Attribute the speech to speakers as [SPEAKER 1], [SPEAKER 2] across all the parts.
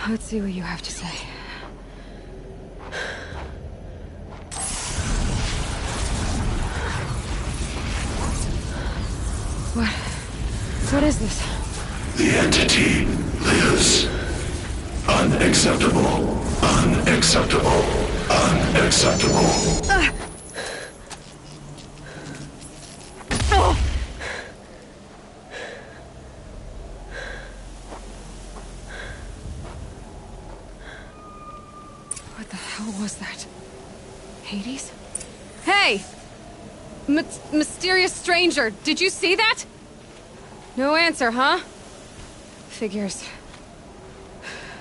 [SPEAKER 1] Let's see what you have to say. What is this?
[SPEAKER 2] The entity lives. Unacceptable. Unacceptable. Unacceptable.
[SPEAKER 1] What the hell was that? Hades? Hey! Mysterious stranger, did you see that? No answer, huh? Figures.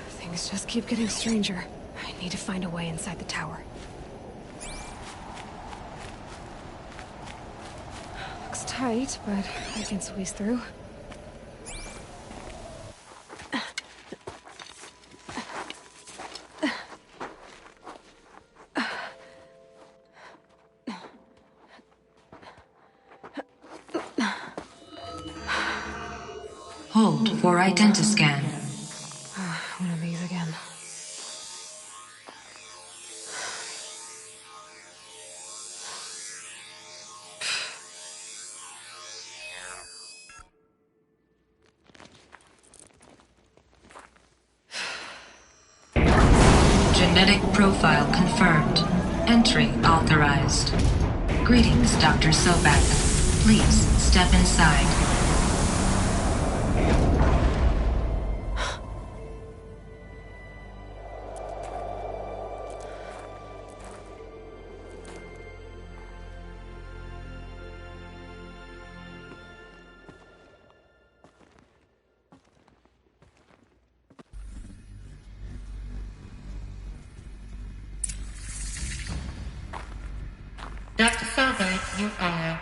[SPEAKER 1] Things just keep getting stranger. I need to find a way inside the tower. Looks tight, but I can squeeze through.
[SPEAKER 3] Hold for identiscan.
[SPEAKER 1] One of these again.
[SPEAKER 3] Genetic profile confirmed. Entry authorized. Greetings, Dr. Sobek. Please step inside.
[SPEAKER 4] Dr. Sobek, you are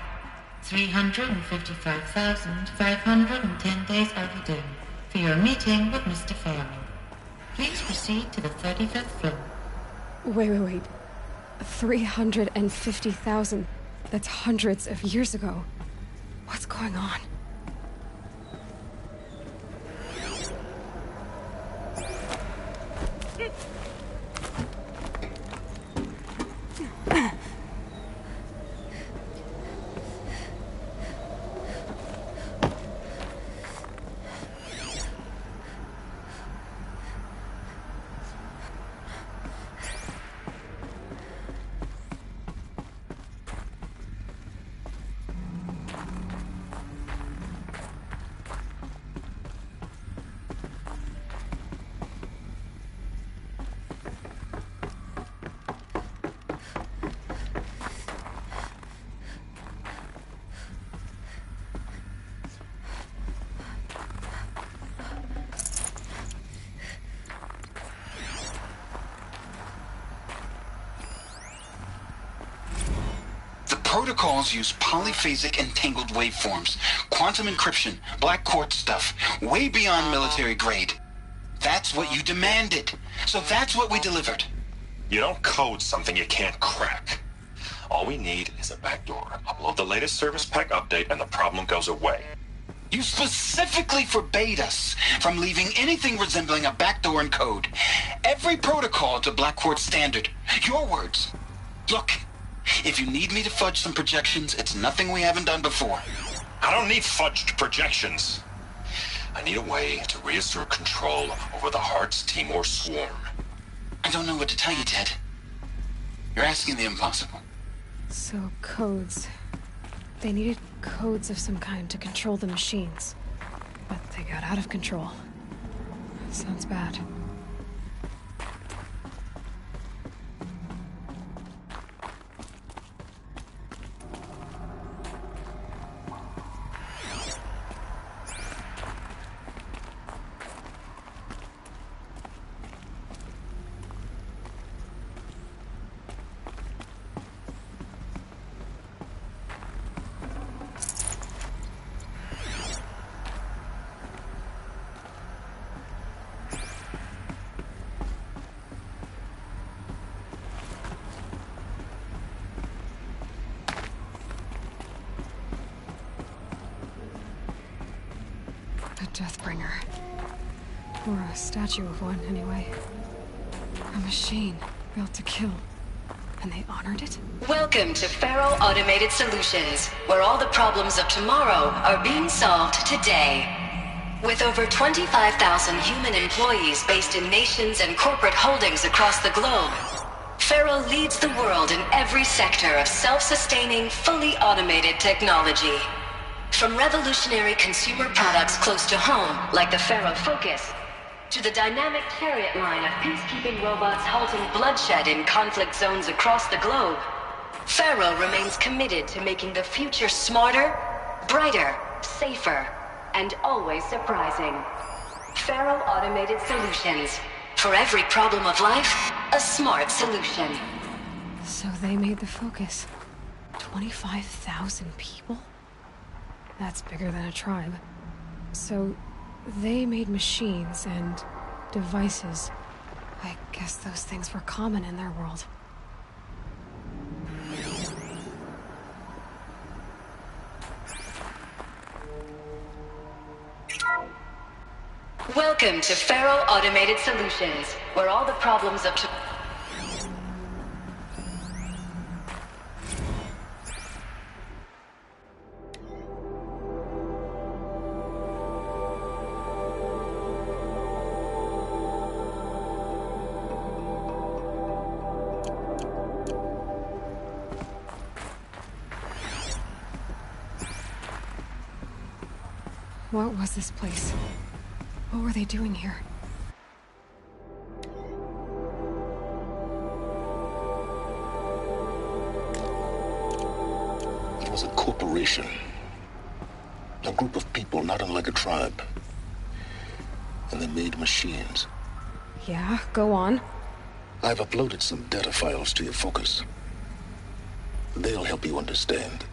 [SPEAKER 4] 355,510 days overdue for your meeting with Mr. Fairman. Please proceed to the 35th floor.
[SPEAKER 1] Wait. 350,000. That's hundreds of years ago. What's going on?
[SPEAKER 5] Protocols use polyphasic entangled waveforms, quantum encryption, black quartz stuff, way beyond military grade. That's what you demanded. So that's what we delivered.
[SPEAKER 6] You don't code something you can't crack. All we need is a backdoor. Upload the latest service pack update and the problem goes away.
[SPEAKER 5] You specifically forbade us from leaving anything resembling a backdoor in code. Every protocol to Black Quartz standard. Your words. Look. If you need me to fudge some projections, it's nothing we haven't done before.
[SPEAKER 6] I don't need fudged projections. I need a way to reassert control over the Heart's Timor swarm.
[SPEAKER 5] I don't know what to tell you, Ted. You're asking the impossible.
[SPEAKER 1] So, codes. They needed codes of some kind to control the machines. But they got out of control. Sounds bad. Deathbringer. Or a statue of one, anyway. A machine built to kill. And they honored it?
[SPEAKER 7] Welcome to Faro Automated Solutions, where all the problems of tomorrow are being solved today. With over 25,000 human employees based in nations and corporate holdings across the globe, Faro leads the world in every sector of self-sustaining, fully automated technology. From revolutionary consumer products close to home, like the Faro Focus, to the dynamic Chariot line of peacekeeping robots halting bloodshed in conflict zones across the globe, Faro remains committed to making the future smarter, brighter, safer, and always surprising. Faro Automated Solutions. For every problem of life, a smart solution.
[SPEAKER 1] So they made the Focus. 25,000 people? That's bigger than a tribe. So they made machines and devices. I guess those things were common in their world.
[SPEAKER 7] Welcome to Faro Automated Solutions, where all the problems of
[SPEAKER 1] What was this place? What were they doing here?
[SPEAKER 2] It was a corporation. A group of people not unlike a tribe. And they made machines.
[SPEAKER 1] Yeah, go on.
[SPEAKER 2] I've uploaded some data files to your Focus. They'll help you understand.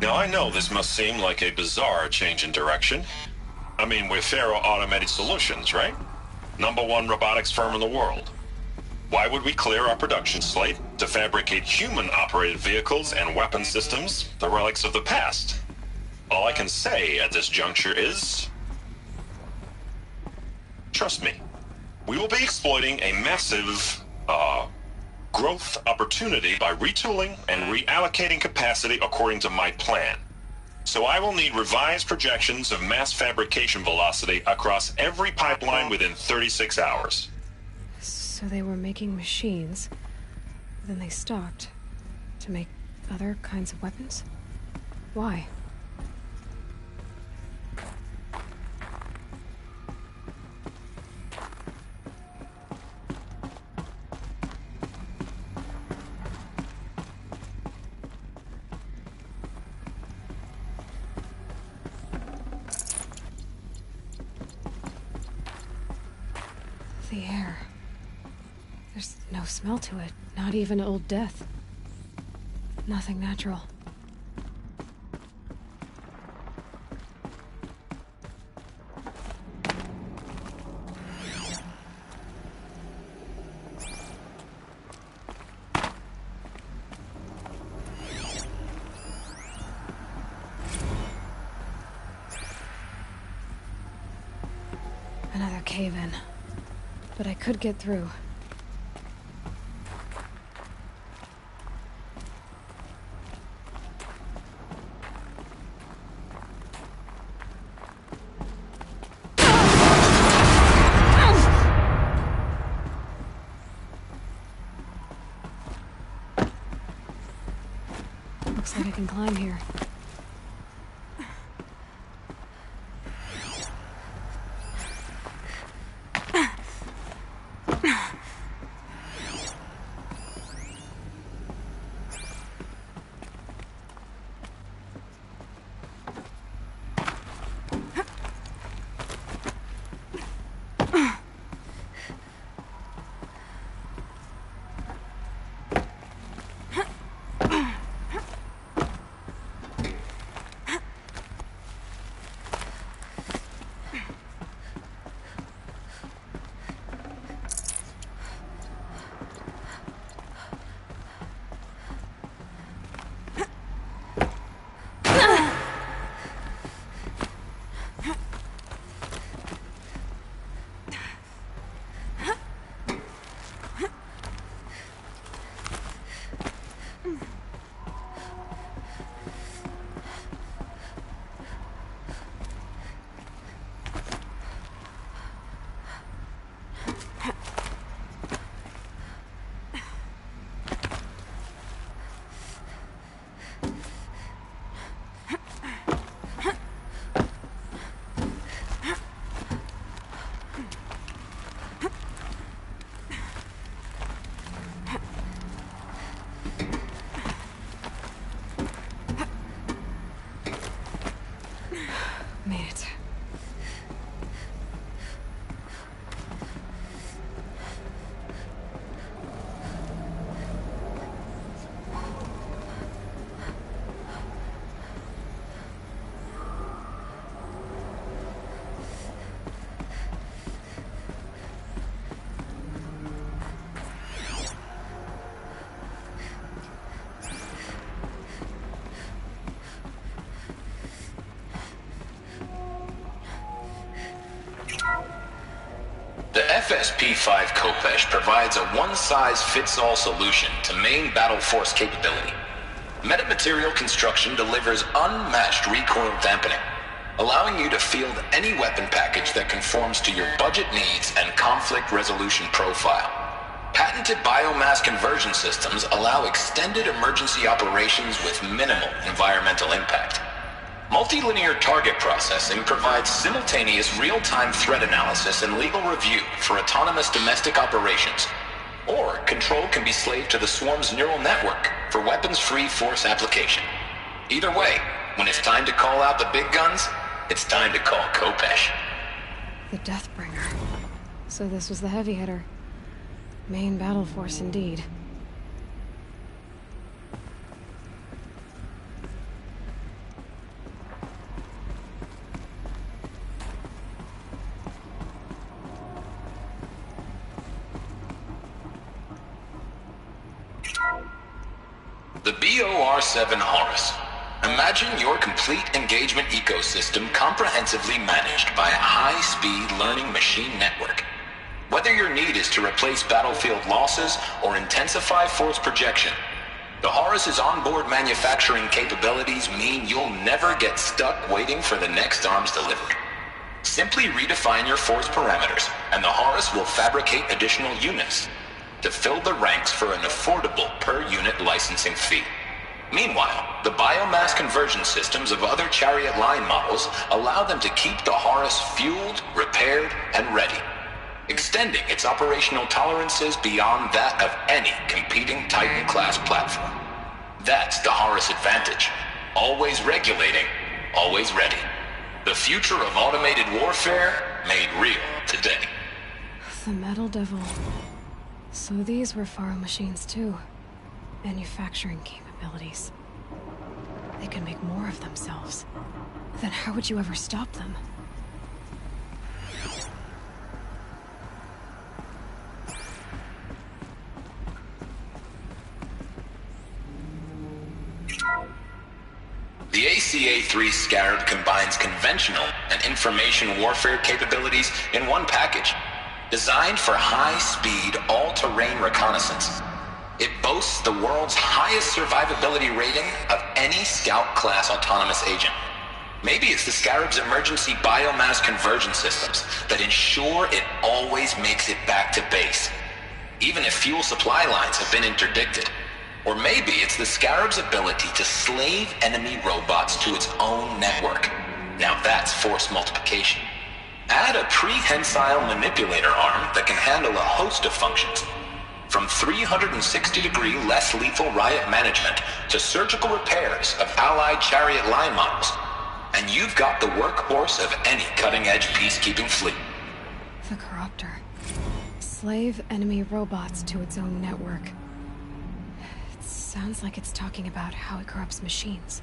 [SPEAKER 6] Now, I know this must seem like a bizarre change in direction. I mean, we're Faro Automated Solutions, right? #1 robotics firm in the world. Why would we clear our production slate to fabricate human-operated vehicles and weapon systems, the relics of the past? All I can say at this juncture is... trust me. We will be exploiting a massive, growth opportunity by retooling and reallocating capacity according to my plan. So I will need revised projections of mass fabrication velocity across every pipeline within 36 hours.
[SPEAKER 1] So they were making machines, then they stopped to make other kinds of weapons? Why? The air. There's no smell to it, not even old death. Nothing natural. Another cave-in. But I could get through. Looks like I can climb here. Made it.
[SPEAKER 8] The FSP-5 Khopesh provides a one-size-fits-all solution to main battle force capability. Metamaterial construction delivers unmatched recoil dampening, allowing you to field any weapon package that conforms to your budget needs and conflict resolution profile. Patented biomass conversion systems allow extended emergency operations with minimal environmental impact. Multilinear target processing provides simultaneous real-time threat analysis and legal review for autonomous domestic operations. Or control can be slaved to the swarm's neural network for weapons-free force application. Either way, when it's time to call out the big guns, it's time to call Khopesh.
[SPEAKER 1] The Deathbringer. So this was the heavy hitter. Main battle force indeed.
[SPEAKER 8] The BOR-7 Horus. Imagine your complete engagement ecosystem comprehensively managed by a high-speed learning machine network. Whether your need is to replace battlefield losses or intensify force projection, the Horus's onboard manufacturing capabilities mean you'll never get stuck waiting for the next arms delivered. Simply redefine your force parameters, and the Horus will fabricate additional units to fill the ranks for an affordable per-unit licensing fee. Meanwhile, the biomass conversion systems of other Chariot line models allow them to keep the Horus fueled, repaired, and ready, extending its operational tolerances beyond that of any competing Titan-class platform. That's the Horus advantage. Always regulating, always ready. The future of automated warfare made real today.
[SPEAKER 1] The Metal Devil. So these were Faro machines too. Manufacturing capabilities. They can make more of themselves. Then how would you ever stop them?
[SPEAKER 8] The ACA-3 Scarab combines conventional and information warfare capabilities in one package, designed for high-speed, all-terrain reconnaissance. It boasts the world's highest survivability rating of any Scout-class autonomous agent. Maybe it's the Scarab's emergency biomass conversion systems that ensure it always makes it back to base, even if fuel supply lines have been interdicted. Or maybe it's the Scarab's ability to slave enemy robots to its own network. Now that's force multiplication. Add a prehensile manipulator arm that can handle a host of functions, from 360-degree less lethal riot management to surgical repairs of allied Chariot line models, and you've got the workhorse of any cutting-edge peacekeeping fleet.
[SPEAKER 1] The Corruptor. Slave enemy robots to its own network. Sounds like it's talking about how it corrupts machines.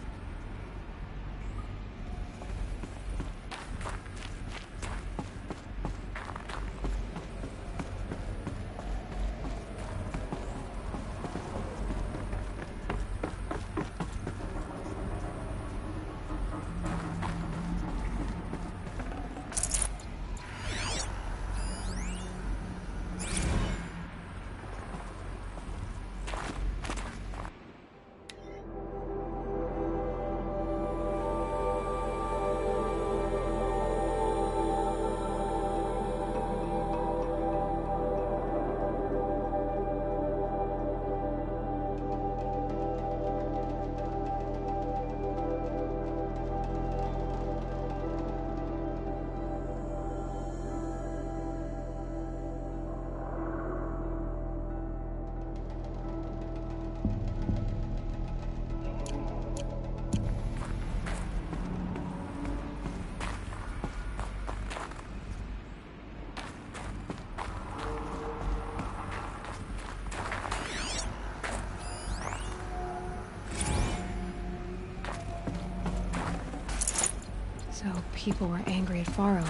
[SPEAKER 1] So people were angry at Faro,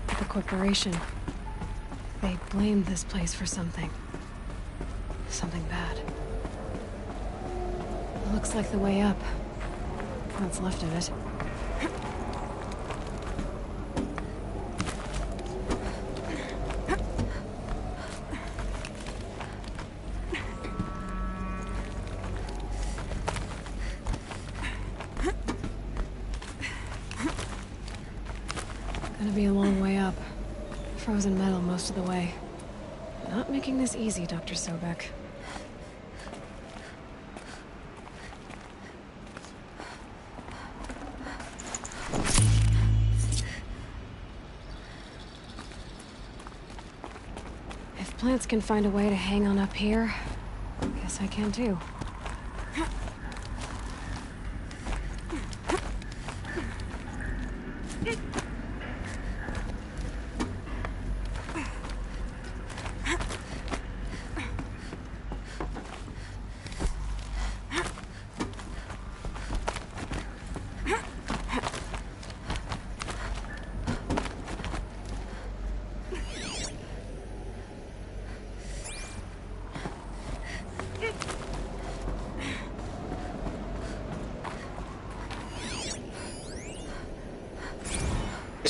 [SPEAKER 1] at the corporation. They blamed this place for something. Something bad. Looks like the way up. What's left of it. Gonna be a long way up. Frozen metal most of the way. Not making this easy, Dr. Sobek. If plants can find a way to hang on up here, I guess I can too.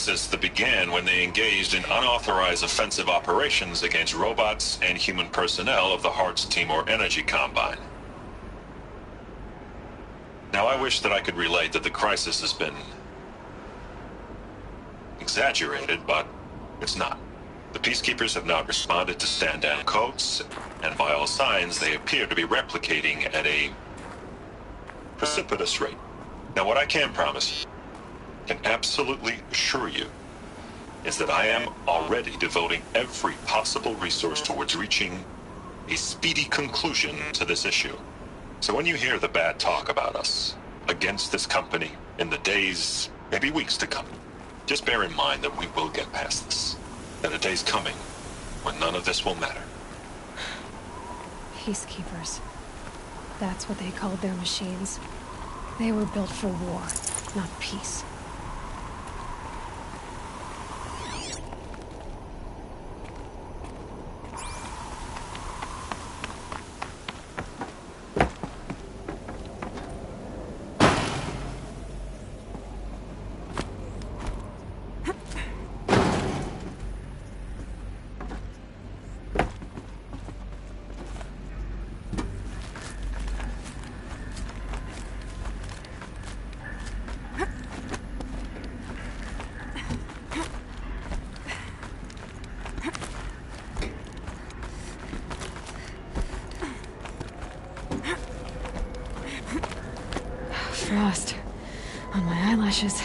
[SPEAKER 6] crisis that began when they engaged in unauthorized offensive operations against robots and human personnel of the Heart's Timor Energy Combine. Now, I wish that I could relate that the crisis has been exaggerated, but it's not. The Peacekeepers have not responded to stand-down codes, and by all signs, they appear to be replicating at a precipitous rate. Now, what I can promise you, can absolutely assure you, is that I am already devoting every possible resource towards reaching a speedy conclusion to this issue. So when you hear the bad talk about us against this company in the days, maybe weeks to come, just bear in mind that we will get past this. That a day's coming when none of this will matter.
[SPEAKER 1] Peacekeepers. That's what they called their machines. They were built for war, not peace. Frost on my eyelashes.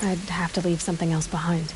[SPEAKER 1] I'd have to leave something else behind.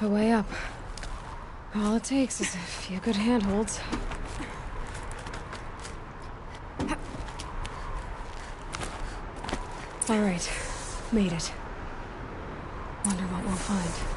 [SPEAKER 1] the way up. All it takes is a few good handholds. All right, made it. Wonder what we'll find.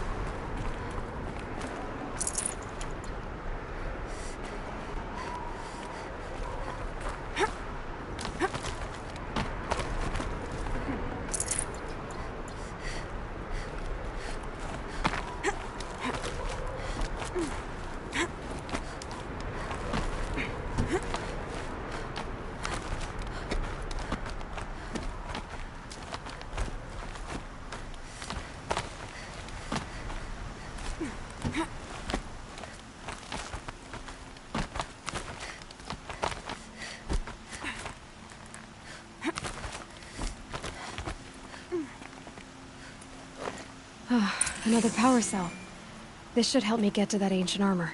[SPEAKER 1] Another power cell. This should help me get to that ancient armor.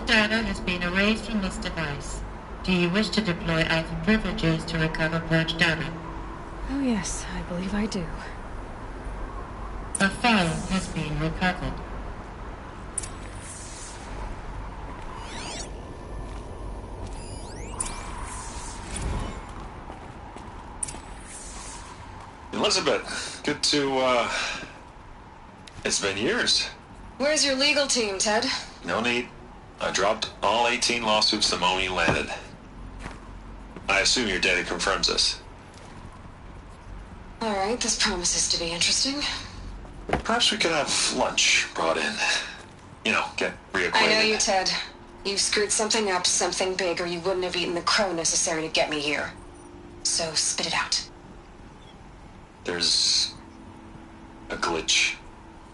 [SPEAKER 4] Data has been erased from this device. Do you wish to deploy Alpha privileges to recover purged data?
[SPEAKER 1] Oh yes, I believe I do.
[SPEAKER 4] A file has been recovered.
[SPEAKER 6] Elizabeth, good to, it's been years.
[SPEAKER 7] Where's your legal team, Ted?
[SPEAKER 6] No need. I dropped all 18 lawsuits the moment you landed. I assume your data confirms this.
[SPEAKER 7] All right, this promises to be interesting.
[SPEAKER 6] Perhaps we could have lunch brought in. You know, get reacquainted.
[SPEAKER 7] I know you, Ted. You screwed something up, something big, or you wouldn't have eaten the crow necessary to get me here. So spit it out.
[SPEAKER 6] There's a glitch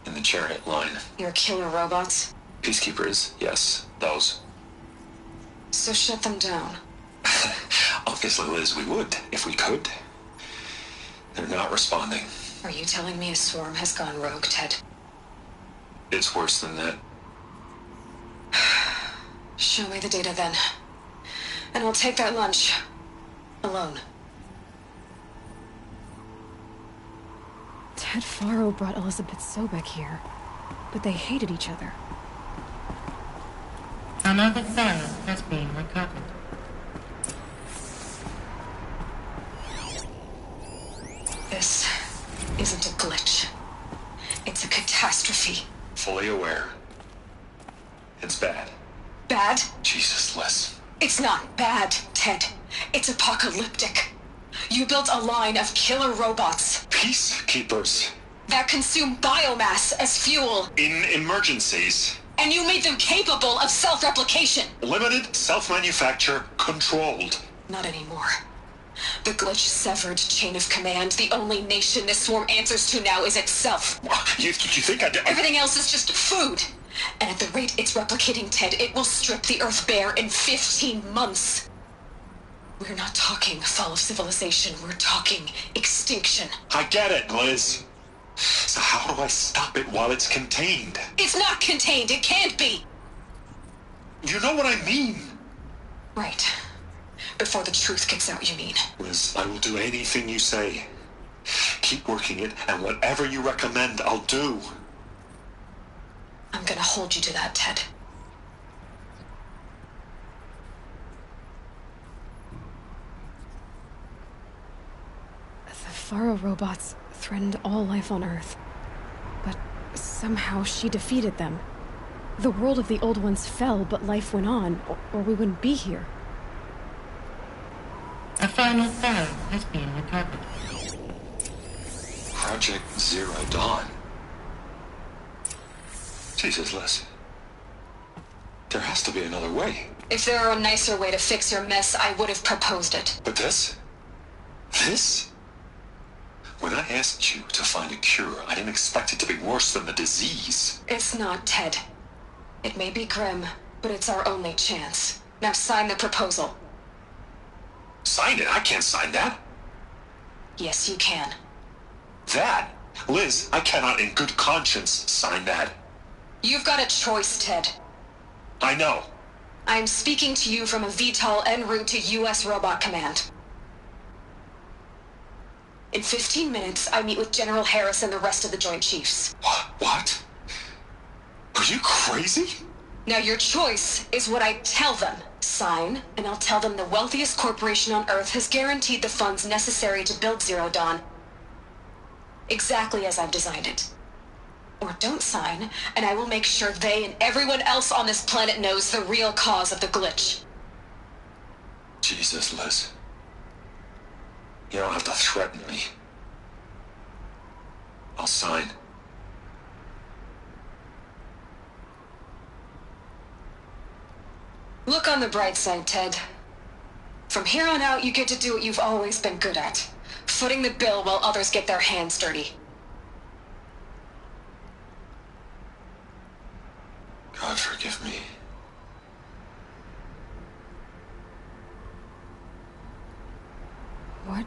[SPEAKER 6] in the chariot line.
[SPEAKER 7] Your killer robots?
[SPEAKER 6] Peacekeepers, yes, those.
[SPEAKER 7] So shut them down.
[SPEAKER 6] Obviously, Liz, we would, if we could. They're not responding.
[SPEAKER 7] Are you telling me a swarm has gone rogue, Ted?
[SPEAKER 6] It's worse than that.
[SPEAKER 7] Show me the data then. And I'll take that lunch. Alone.
[SPEAKER 1] Ted Faro brought Elizabeth Sobek here, but they hated each other.
[SPEAKER 4] Another file has been recovered.
[SPEAKER 7] This isn't a glitch. It's a catastrophe.
[SPEAKER 6] Fully aware. It's bad.
[SPEAKER 7] Bad?
[SPEAKER 6] Jesus, Liz.
[SPEAKER 7] It's not bad, Ted. It's apocalyptic. You built a line of killer robots.
[SPEAKER 6] Peacekeepers.
[SPEAKER 7] That consume biomass as fuel.
[SPEAKER 6] In emergencies.
[SPEAKER 7] And you made them capable of self-replication.
[SPEAKER 6] Limited, self-manufacture, controlled.
[SPEAKER 7] Not anymore. The glitch severed chain of command. The only nation this swarm answers to now is itself.
[SPEAKER 6] You think I did?
[SPEAKER 7] Everything else is just food. And at the rate it's replicating, Ted, it will strip the Earth bare in 15 months. We're not talking fall of civilization. We're talking extinction.
[SPEAKER 6] I get it, Liz. So how do I stop it while it's contained?
[SPEAKER 7] It's not contained. It can't be.
[SPEAKER 6] You know what I mean.
[SPEAKER 7] Right. Before the truth gets out, you mean?
[SPEAKER 6] Liz, I will do anything you say. Keep working it, and whatever you recommend, I'll do.
[SPEAKER 7] I'm gonna hold you to that, Ted.
[SPEAKER 1] The Faro robots threatened all life on Earth. But somehow she defeated them. The world of the Old Ones fell, but life went on, or we wouldn't be here.
[SPEAKER 4] A final file has been recovered.
[SPEAKER 6] Project Zero Dawn. Jesus, Liz. There has to be another way.
[SPEAKER 7] If there were a nicer way to fix your mess, I would have proposed it.
[SPEAKER 6] But this? This? When I asked you to find a cure, I didn't expect it to be worse than the disease.
[SPEAKER 7] It's not, Ted. It may be grim, but it's our only chance. Now sign the proposal.
[SPEAKER 6] Sign it? I can't sign that.
[SPEAKER 7] Yes, you can.
[SPEAKER 6] That? Liz, I cannot in good conscience sign that.
[SPEAKER 7] You've got a choice, Ted.
[SPEAKER 6] I know.
[SPEAKER 7] I am speaking to you from a VTOL en route to U.S. Robot Command. In 15 minutes, I meet with General Harris and the rest of the Joint Chiefs.
[SPEAKER 6] What? Are you crazy?
[SPEAKER 7] Now your choice is what I tell them. Sign, and I'll tell them the wealthiest corporation on Earth has guaranteed the funds necessary to build Zero Dawn. Exactly as I've designed it. Or don't sign, and I will make sure they and everyone else on this planet knows the real cause of the glitch.
[SPEAKER 6] Jesus, Liz. You don't have to threaten me. I'll sign.
[SPEAKER 7] Look on the bright side, Ted. From here on out, you get to do what you've always been good at. Footing the bill while others get their hands dirty.
[SPEAKER 6] God forgive me.
[SPEAKER 1] What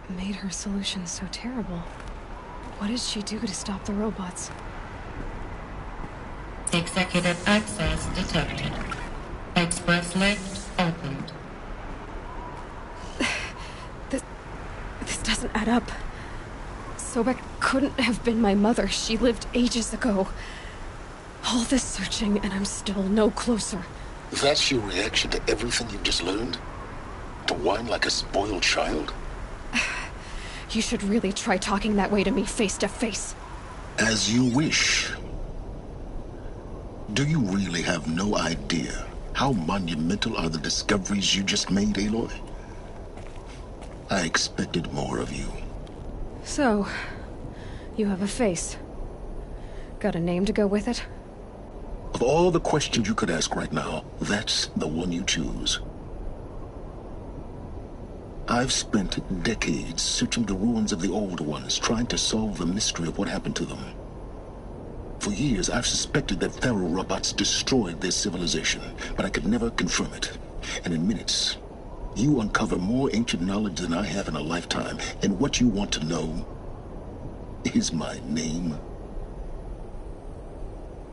[SPEAKER 1] made her solution so terrible? What did she do to stop the robots?
[SPEAKER 4] Executive access detected. Express lift opened.
[SPEAKER 1] This doesn't add up. Sobek couldn't have been my mother. She lived ages ago. All this searching, and I'm still no closer.
[SPEAKER 2] That's your reaction to everything you've just learned? To whine like a spoiled child?
[SPEAKER 1] You should really try talking that way to me face to face.
[SPEAKER 2] As you wish. Do you really have no idea how monumental are the discoveries you just made, Aloy? I expected more of you.
[SPEAKER 1] So, you have a face. Got a name to go with it?
[SPEAKER 2] Of all the questions you could ask right now, that's the one you choose. I've spent decades searching the ruins of the old ones, trying to solve the mystery of what happened to them. For years, I've suspected that Faro robots destroyed their civilization, but I could never confirm it. And in minutes, you uncover more ancient knowledge than I have in a lifetime, and what you want to know is my name.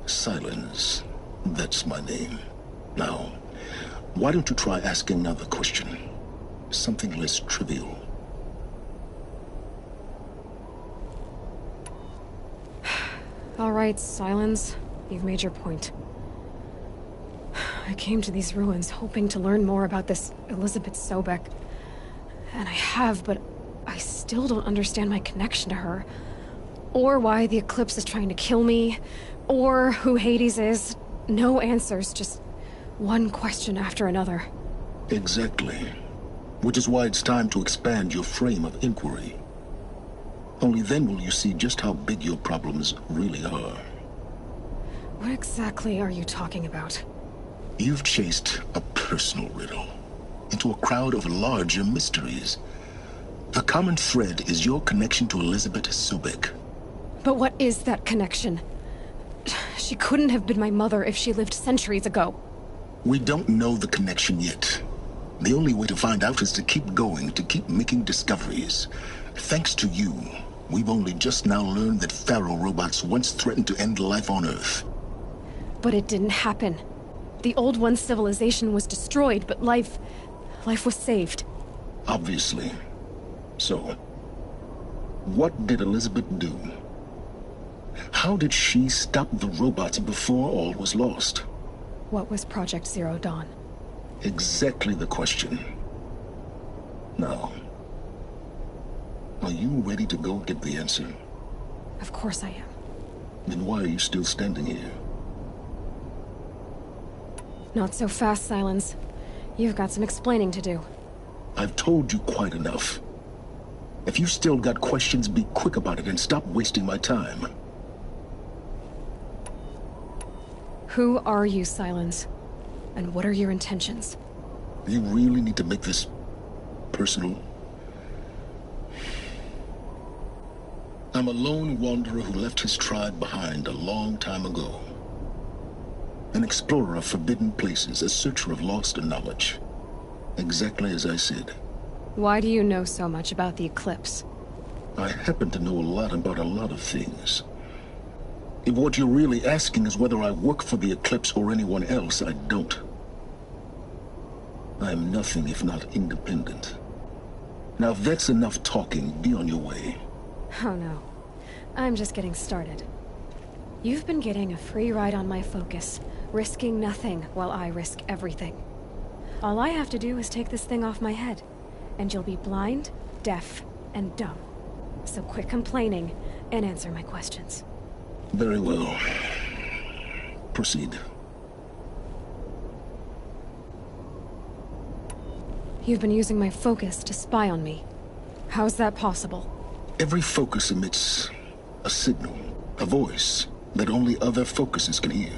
[SPEAKER 2] Silence. That's my name. Now, why don't you try asking another question? Something less trivial.
[SPEAKER 1] All right, Silence. You've made your point. I came to these ruins hoping to learn more about this Elizabeth Sobek. And I have, but I still don't understand my connection to her. Or why the Eclipse is trying to kill me. Or who Hades is. No answers, just one question after another.
[SPEAKER 2] Exactly. Which is why it's time to expand your frame of inquiry. Only then will you see just how big your problems really are.
[SPEAKER 1] What exactly are you talking about?
[SPEAKER 2] You've chased a personal riddle into a crowd of larger mysteries. The common thread is your connection to Elizabeth Sobek.
[SPEAKER 1] But what is that connection? She couldn't have been my mother if she lived centuries ago.
[SPEAKER 2] We don't know the connection yet. The only way to find out is to keep going, to keep making discoveries. Thanks to you, we've only just now learned that Faro robots once threatened to end life on Earth.
[SPEAKER 1] But it didn't happen. The Old One's civilization was destroyed, but life was saved.
[SPEAKER 2] Obviously. So, what did Elizabeth do? How did she stop the robots before all was lost?
[SPEAKER 1] What was Project Zero Dawn?
[SPEAKER 2] Exactly the question. Now, are you ready to go get the answer?
[SPEAKER 1] Of course I am.
[SPEAKER 2] Then why are you still standing here?
[SPEAKER 1] Not so fast, Silence. You've got some explaining to do.
[SPEAKER 2] I've told you quite enough. If you've still got questions, be quick about it and stop wasting my time.
[SPEAKER 1] Who are you, Silence? And what are your intentions?
[SPEAKER 2] You really need to make this personal? I'm a lone wanderer who left his tribe behind a long time ago. An explorer of forbidden places, a searcher of lost knowledge. Exactly as I said.
[SPEAKER 1] Why do you know so much about the Eclipse?
[SPEAKER 2] I happen to know a lot about a lot of things. If what you're really asking is whether I work for the Eclipse or anyone else, I don't. I am nothing if not independent. Now, if that's enough talking, be on your way.
[SPEAKER 1] Oh no. I'm just getting started. You've been getting a free ride on my focus, risking nothing while I risk everything. All I have to do is take this thing off my head, and you'll be blind, deaf, and dumb. So quit complaining and answer my questions.
[SPEAKER 2] Very well. Proceed.
[SPEAKER 1] You've been using my focus to spy on me. How's that possible?
[SPEAKER 2] Every focus emits a signal, a voice, that only other focuses can hear.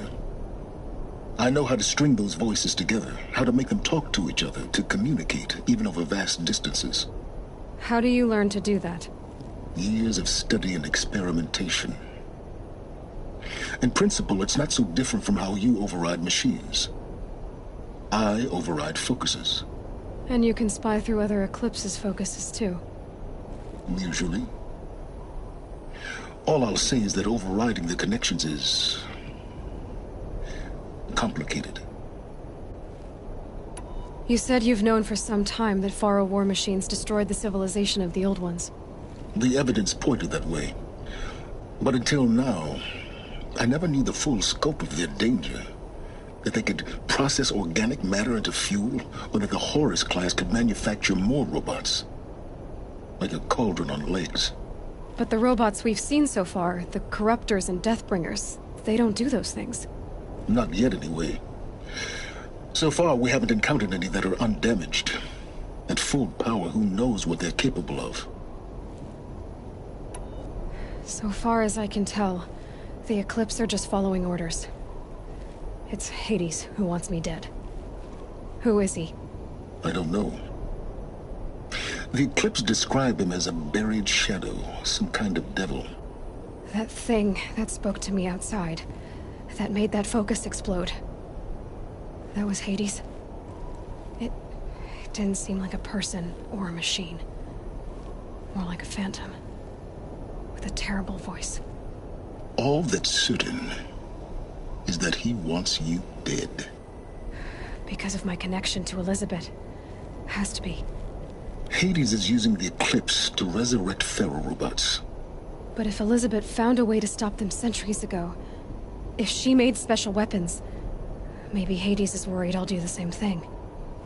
[SPEAKER 2] I know how to string those voices together, how to make them talk to each other, to communicate, even over vast distances.
[SPEAKER 1] How do you learn to do that?
[SPEAKER 2] Years of study and experimentation. In principle, it's not so different from how you override machines. I override focuses.
[SPEAKER 1] And you can spy through other Eclipse's focuses too.
[SPEAKER 2] Usually. All I'll say is that overriding the connections is complicated.
[SPEAKER 1] You said you've known for some time that Faro war machines destroyed the civilization of the Old Ones.
[SPEAKER 2] The evidence pointed that way. But until now, I never knew the full scope of their danger. That they could process organic matter into fuel, or that the Horus class could manufacture more robots. Like a cauldron on legs.
[SPEAKER 1] But the robots we've seen so far, the Corruptors and Deathbringers, they don't do those things.
[SPEAKER 2] Not yet, anyway. So far, we haven't encountered any that are undamaged. At full power, who knows what they're capable of?
[SPEAKER 1] So far as I can tell, the Eclipse are just following orders. It's Hades who wants me dead. Who is he?
[SPEAKER 2] I don't know. The Eclipse describe him as a buried shadow, some kind of devil.
[SPEAKER 1] That thing that spoke to me outside, that made that focus explode. That was Hades. It didn't seem like a person or a machine. More like a phantom. With a terrible voice.
[SPEAKER 2] All that's certain is that he wants you dead.
[SPEAKER 1] Because of my connection to Elizabeth. Has to be.
[SPEAKER 2] Hades is using the Eclipse to resurrect Faro robots.
[SPEAKER 1] But if Elizabeth found a way to stop them centuries ago, if she made special weapons, maybe Hades is worried I'll do the same thing.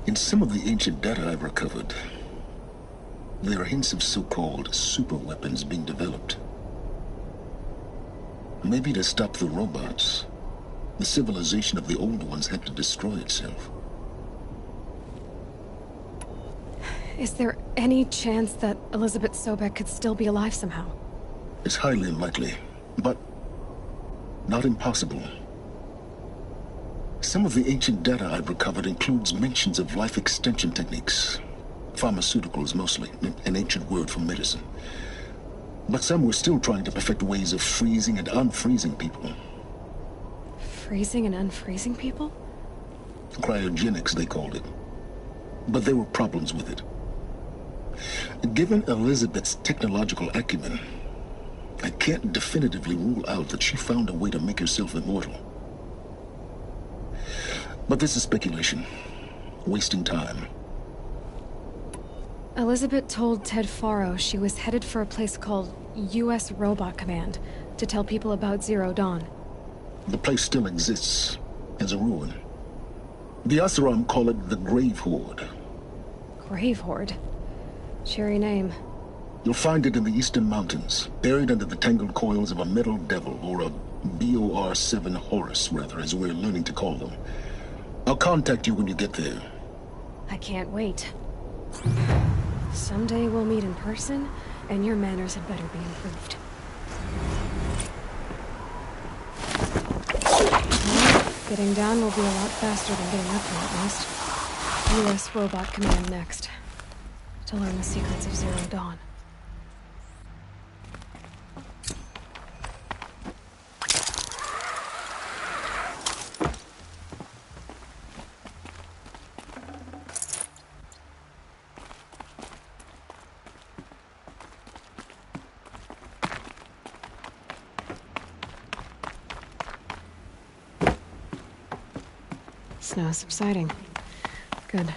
[SPEAKER 2] In some of the ancient data I've recovered, there are hints of so-called super weapons being developed. Maybe to stop the robots, the civilization of the Old Ones had to destroy itself.
[SPEAKER 1] Is there any chance that Elizabeth Sobek could still be alive somehow?
[SPEAKER 2] It's highly unlikely, but not impossible. Some of the ancient data I've recovered includes mentions of life extension techniques. Pharmaceuticals, mostly, an ancient word for medicine. But some were still trying to perfect ways of freezing and unfreezing people.
[SPEAKER 1] Freezing and unfreezing people?
[SPEAKER 2] Cryogenics, they called it. But there were problems with it. Given Elizabeth's technological acumen, I can't definitively rule out that she found a way to make herself immortal. But this is speculation. Wasting time.
[SPEAKER 1] Elizabeth told Ted Faro she was headed for a place called U.S. Robot Command to tell people about Zero Dawn.
[SPEAKER 2] The place still exists, as a ruin. The Oseram call it the Grave Horde.
[SPEAKER 1] Grave Horde? Cheery name.
[SPEAKER 2] You'll find it in the Eastern Mountains, buried under the tangled coils of a metal devil, or a BOR-7 Horus, rather, as we're learning to call them. I'll contact you when you get there.
[SPEAKER 1] I can't wait. Someday we'll meet in person, and your manners had better be improved. Well, getting down will be a lot faster than getting up here, at least. U.S. Robot Command next. To learn the secrets of Zero Dawn. close now, subsiding. Good.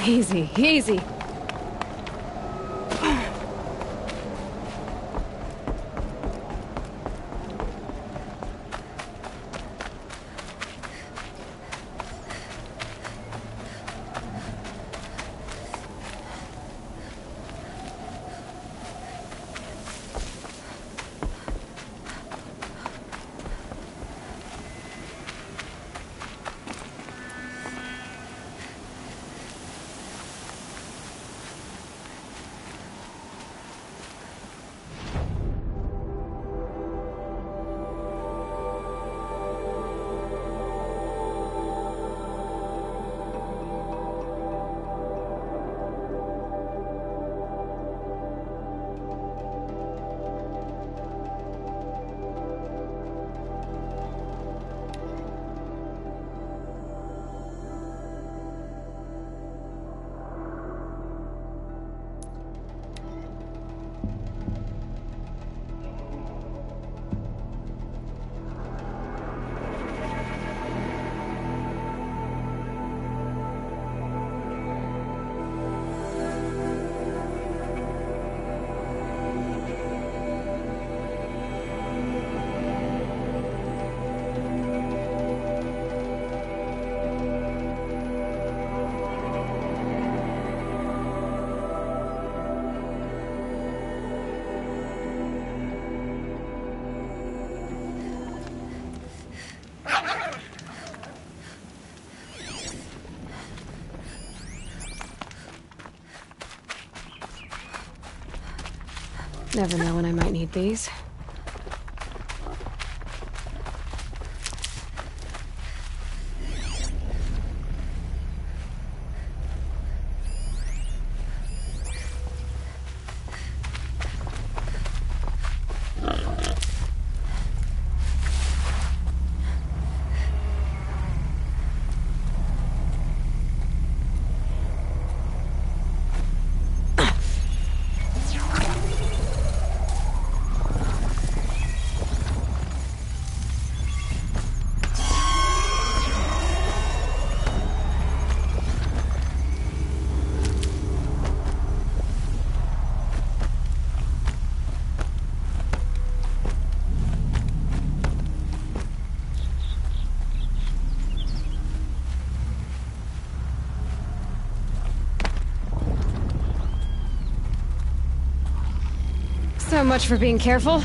[SPEAKER 1] Easy, easy. Never know when I might need these. So much for being careful.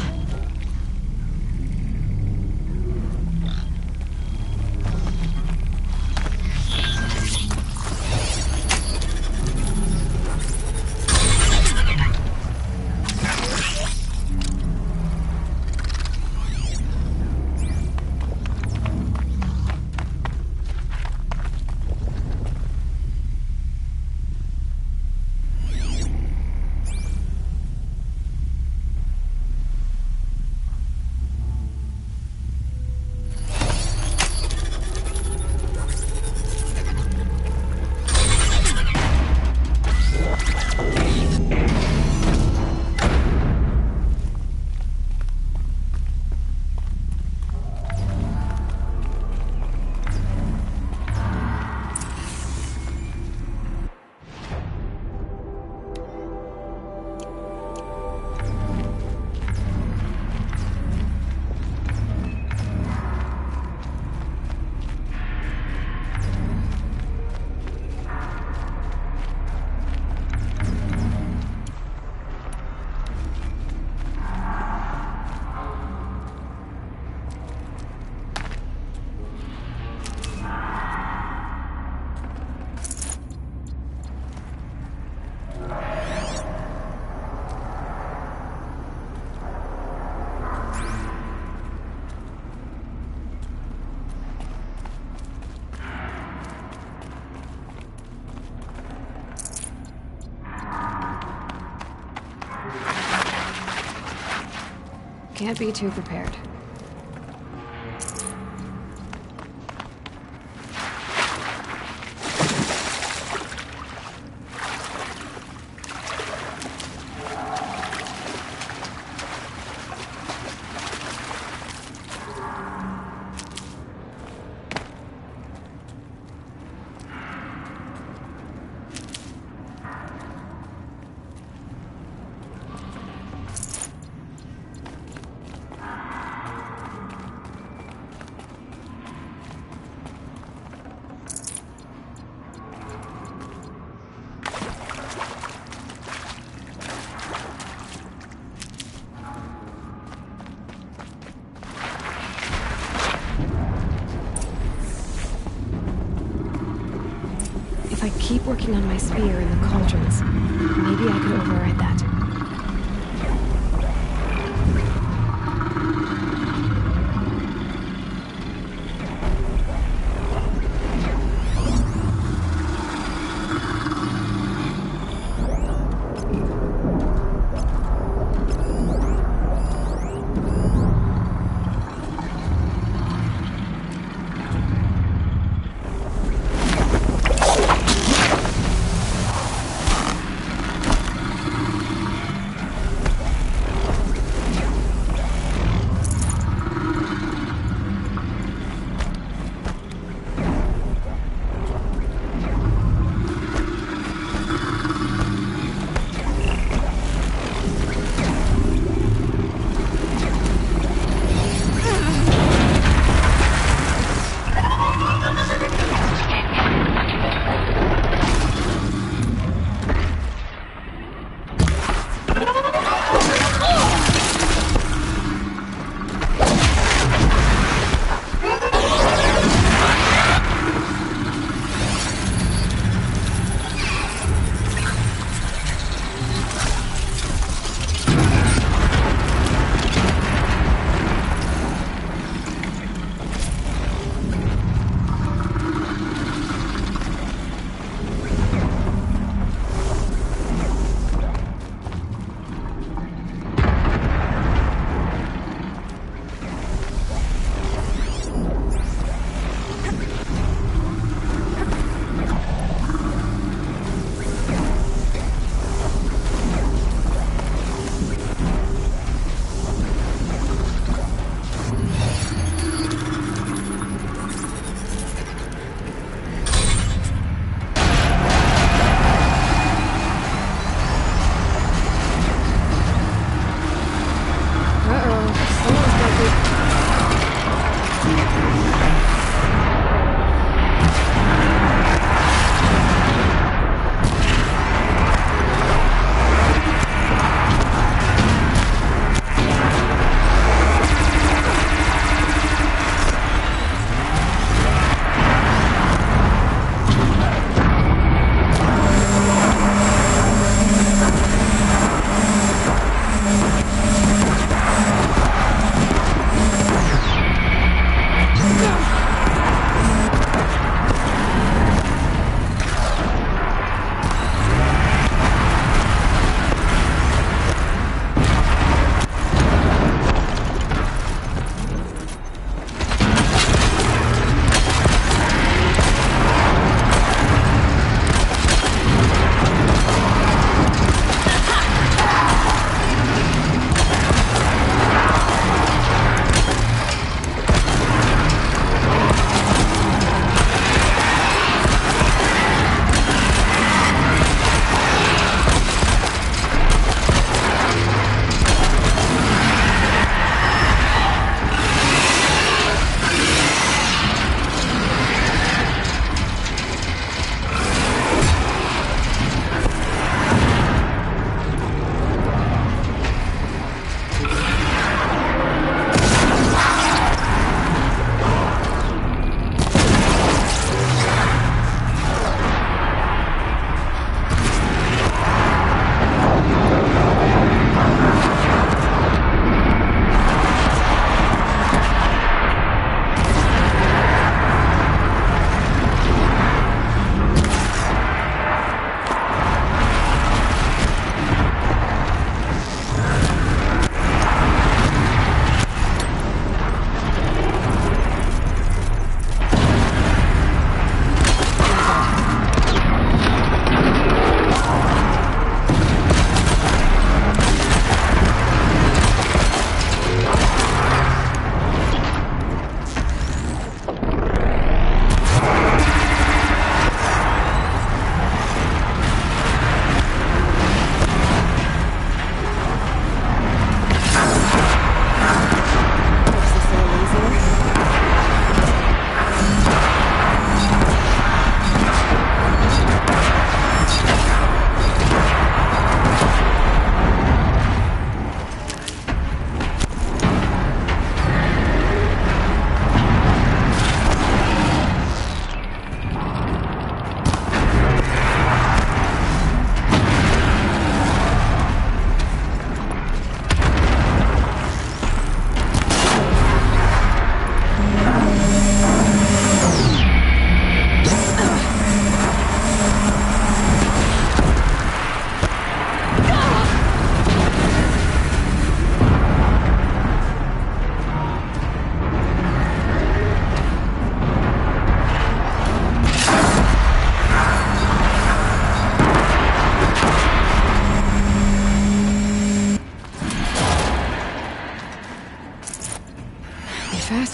[SPEAKER 1] Can't be too prepared. If I keep working on my spear in the cauldrons, maybe I could override that.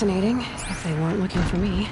[SPEAKER 1] fascinating, if they weren't looking for me.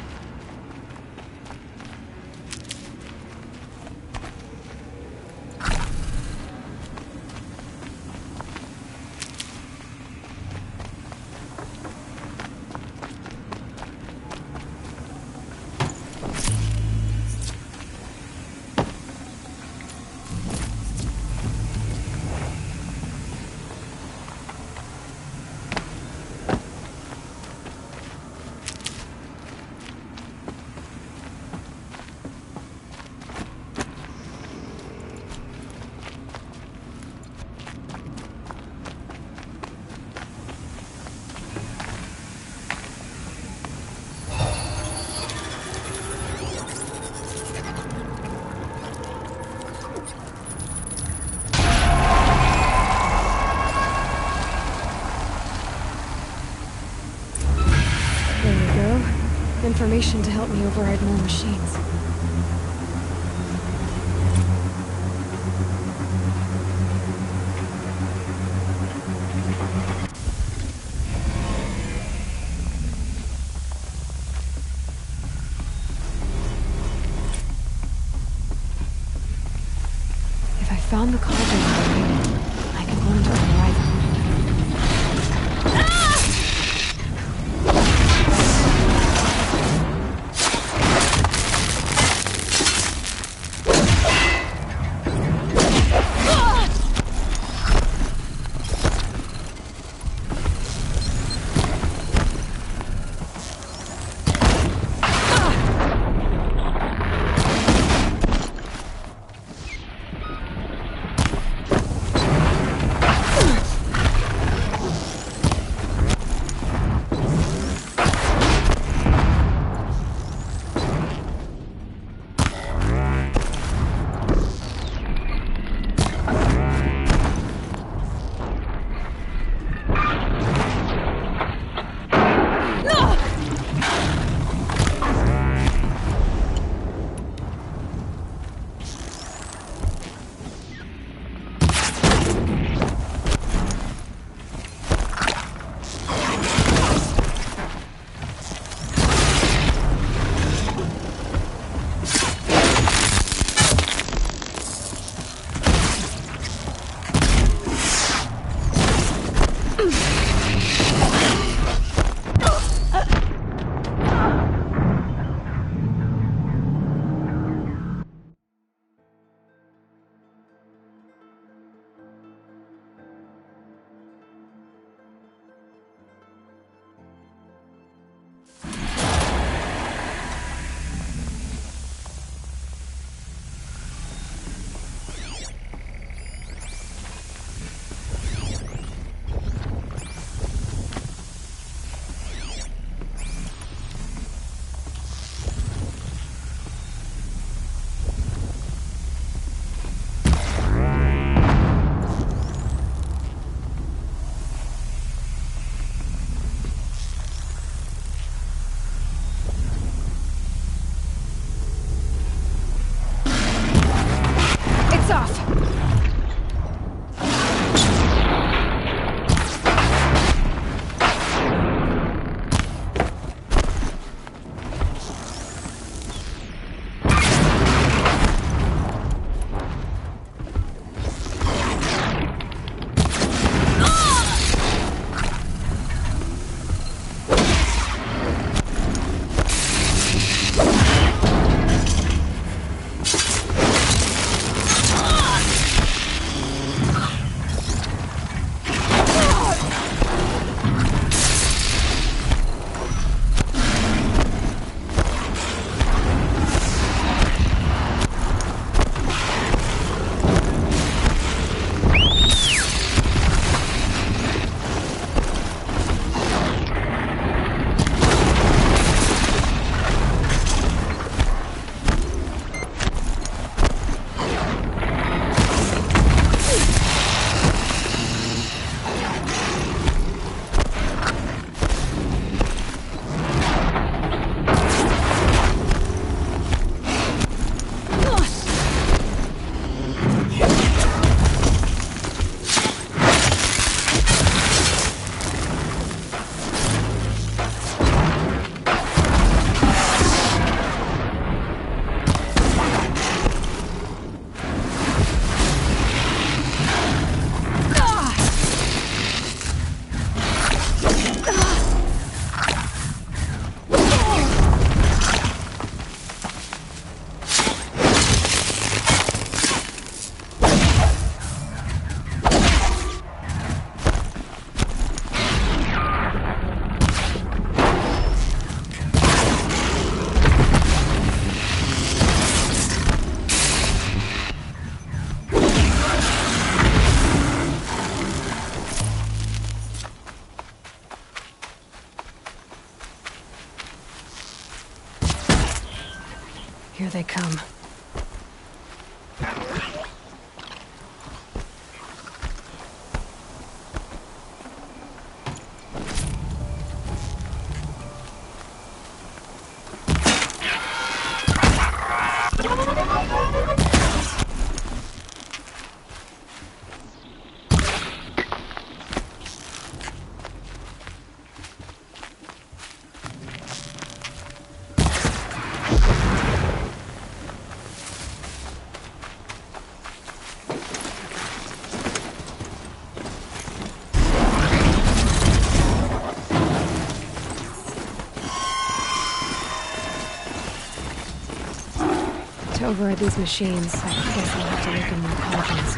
[SPEAKER 1] Information to help me override more machines. If I found the cauldron I could learn to override them. Here they come. To override these machines, I guess I'll have to look in more cauldrons.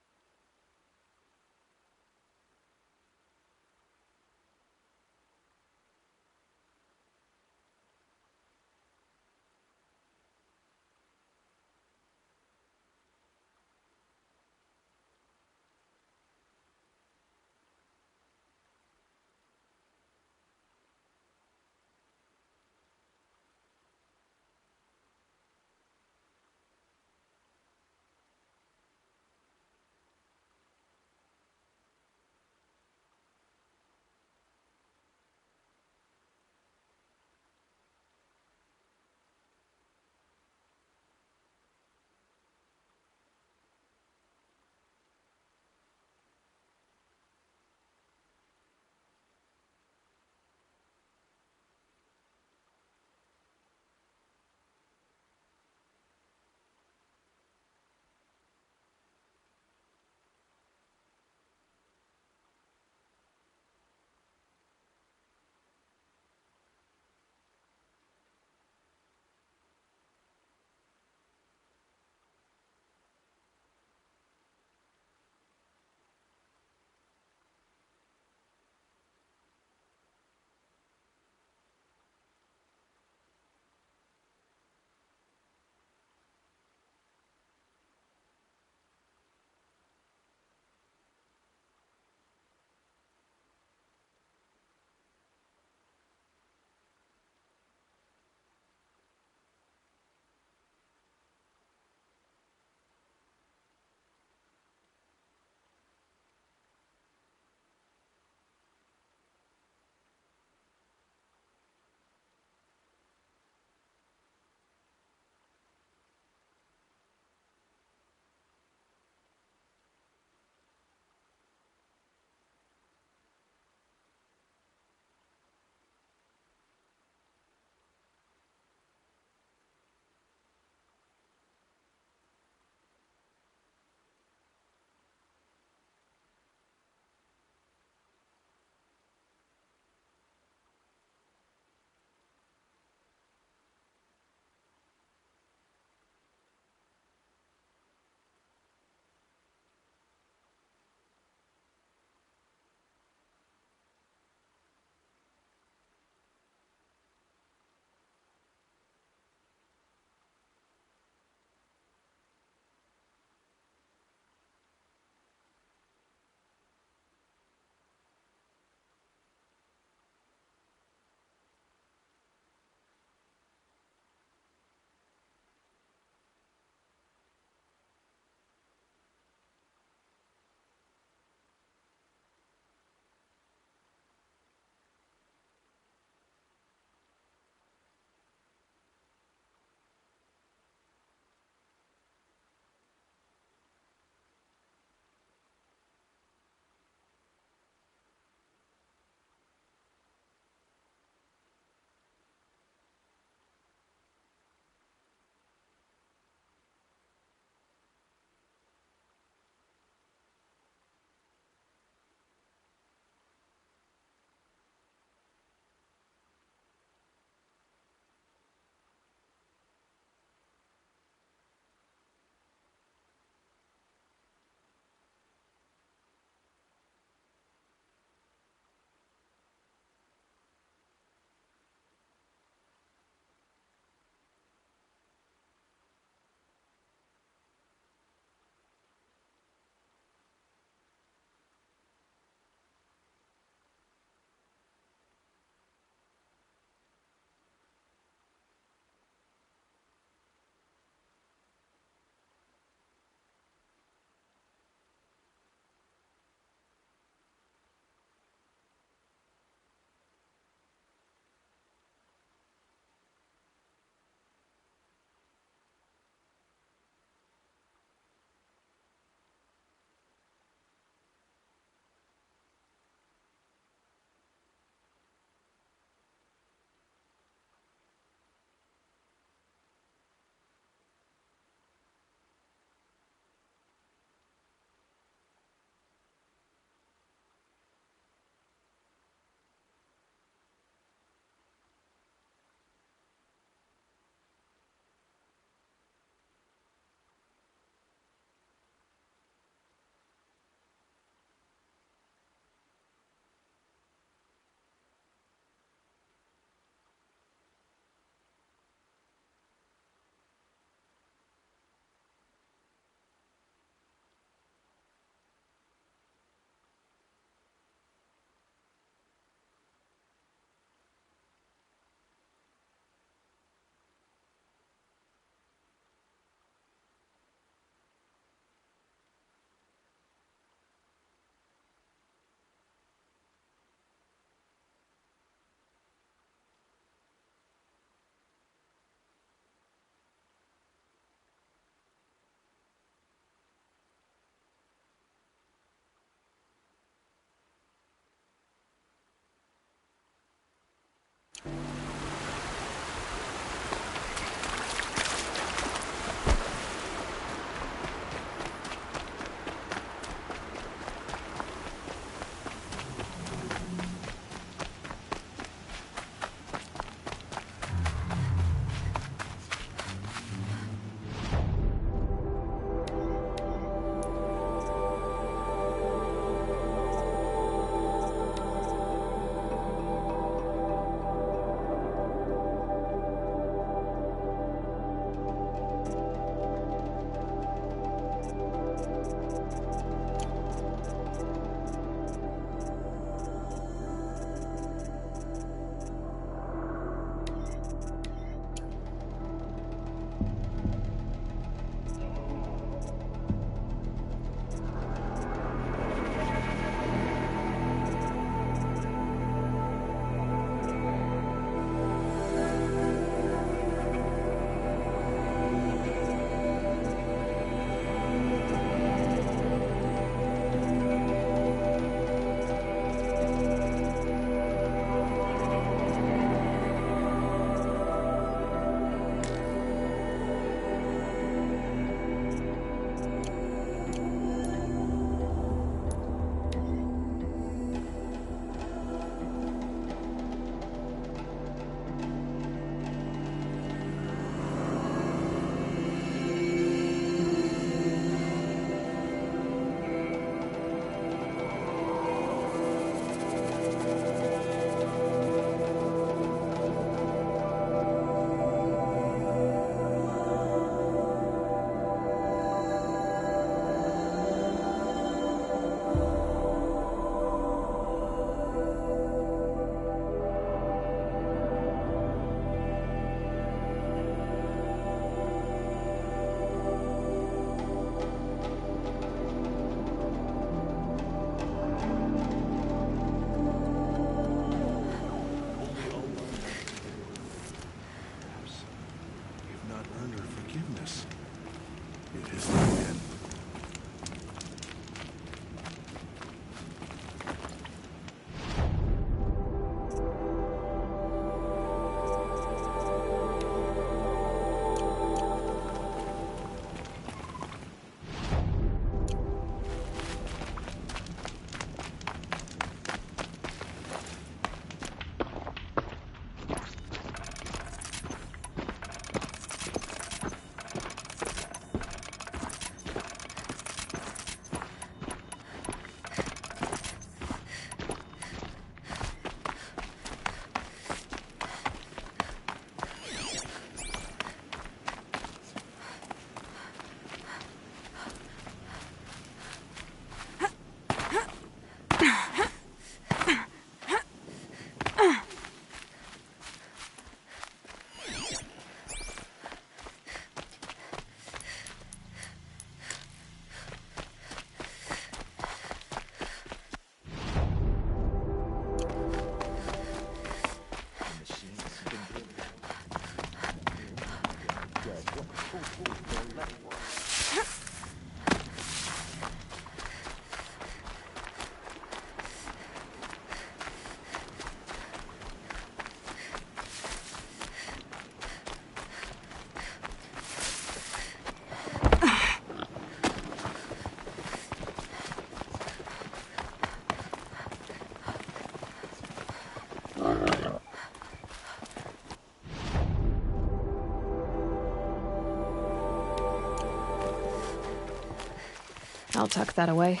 [SPEAKER 1] I'll tuck that away.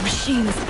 [SPEAKER 1] Machines.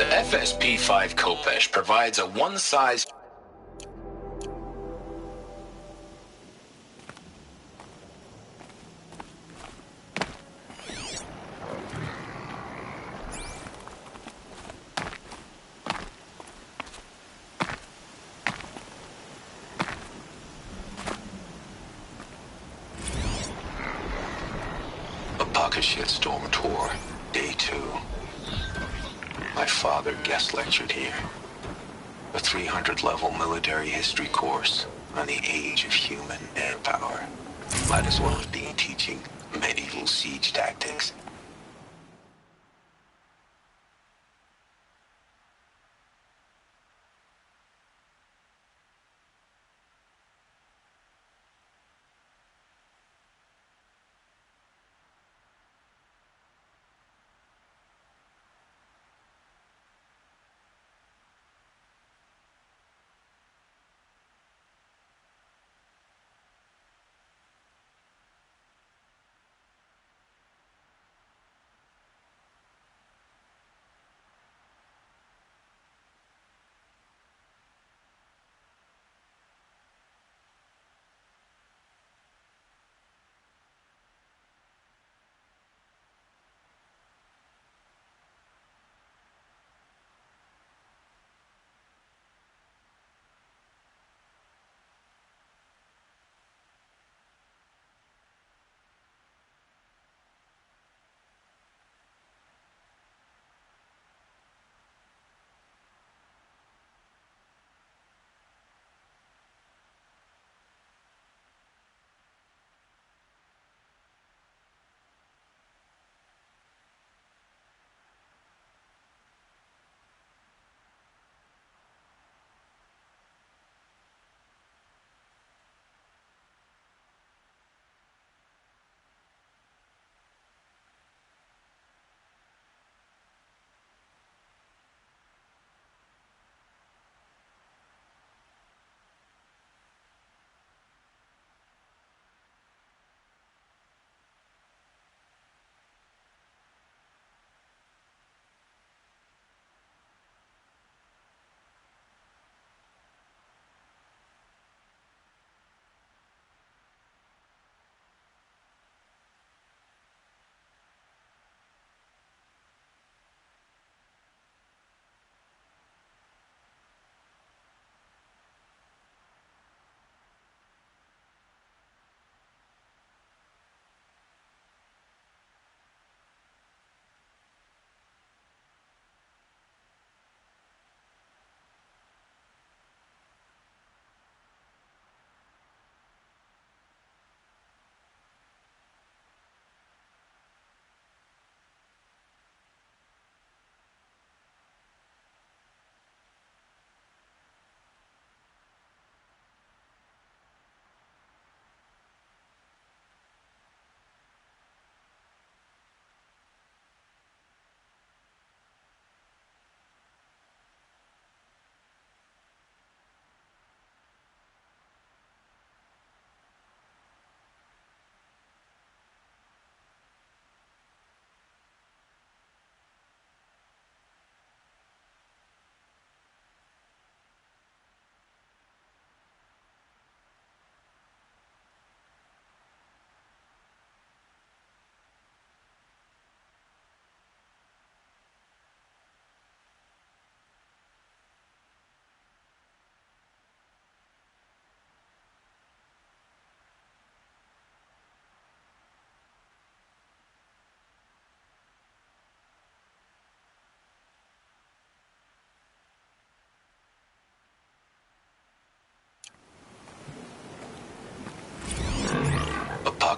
[SPEAKER 8] The FSP-5 Khopesh provides a one-size... Apaka Shitstorm Tour, Day 2. My father guest lectured here. A 300-level military history course on the age of human air power. Might as well have been teaching medieval siege tactics.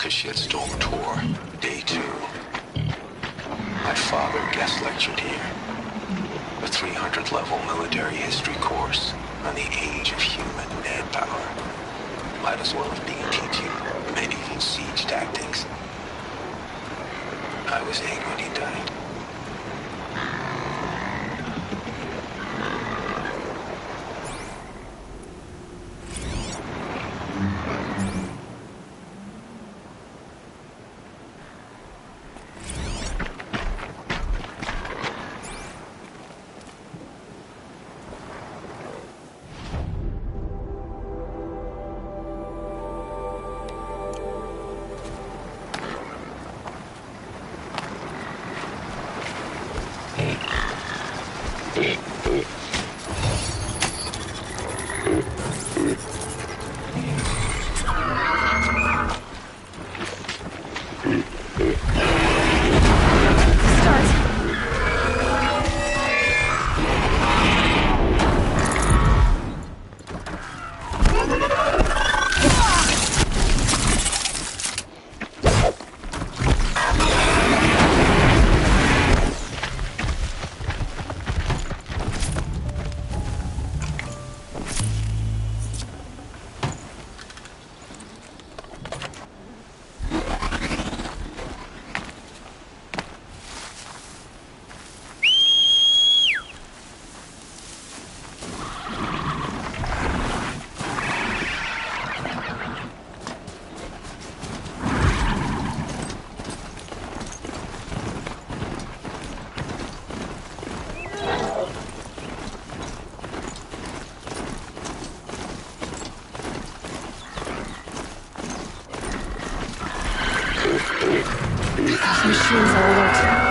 [SPEAKER 8] Malka Shitstorm Tour, Day 2. My father guest lectured here. A 300 level military history course on the age of human manpower. Might as well have been teaching medieval siege tactics. I was 8 when he died.
[SPEAKER 1] Machines are alert.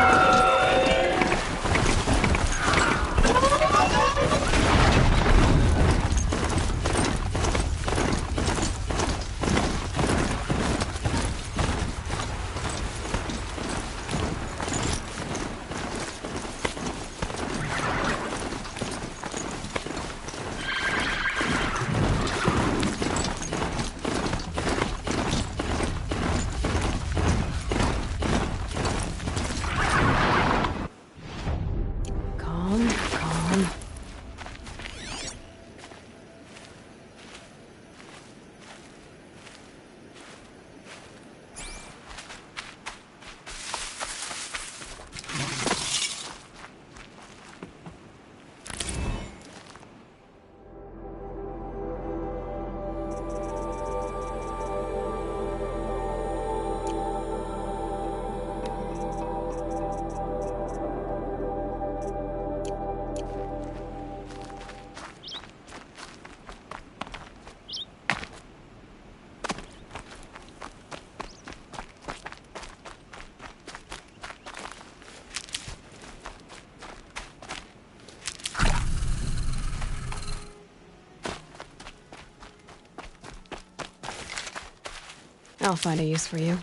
[SPEAKER 1] I'll find a use for you.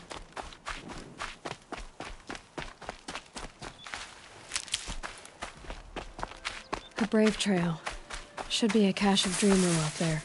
[SPEAKER 1] A brave trail. Should be a cache of Dreamwell up there.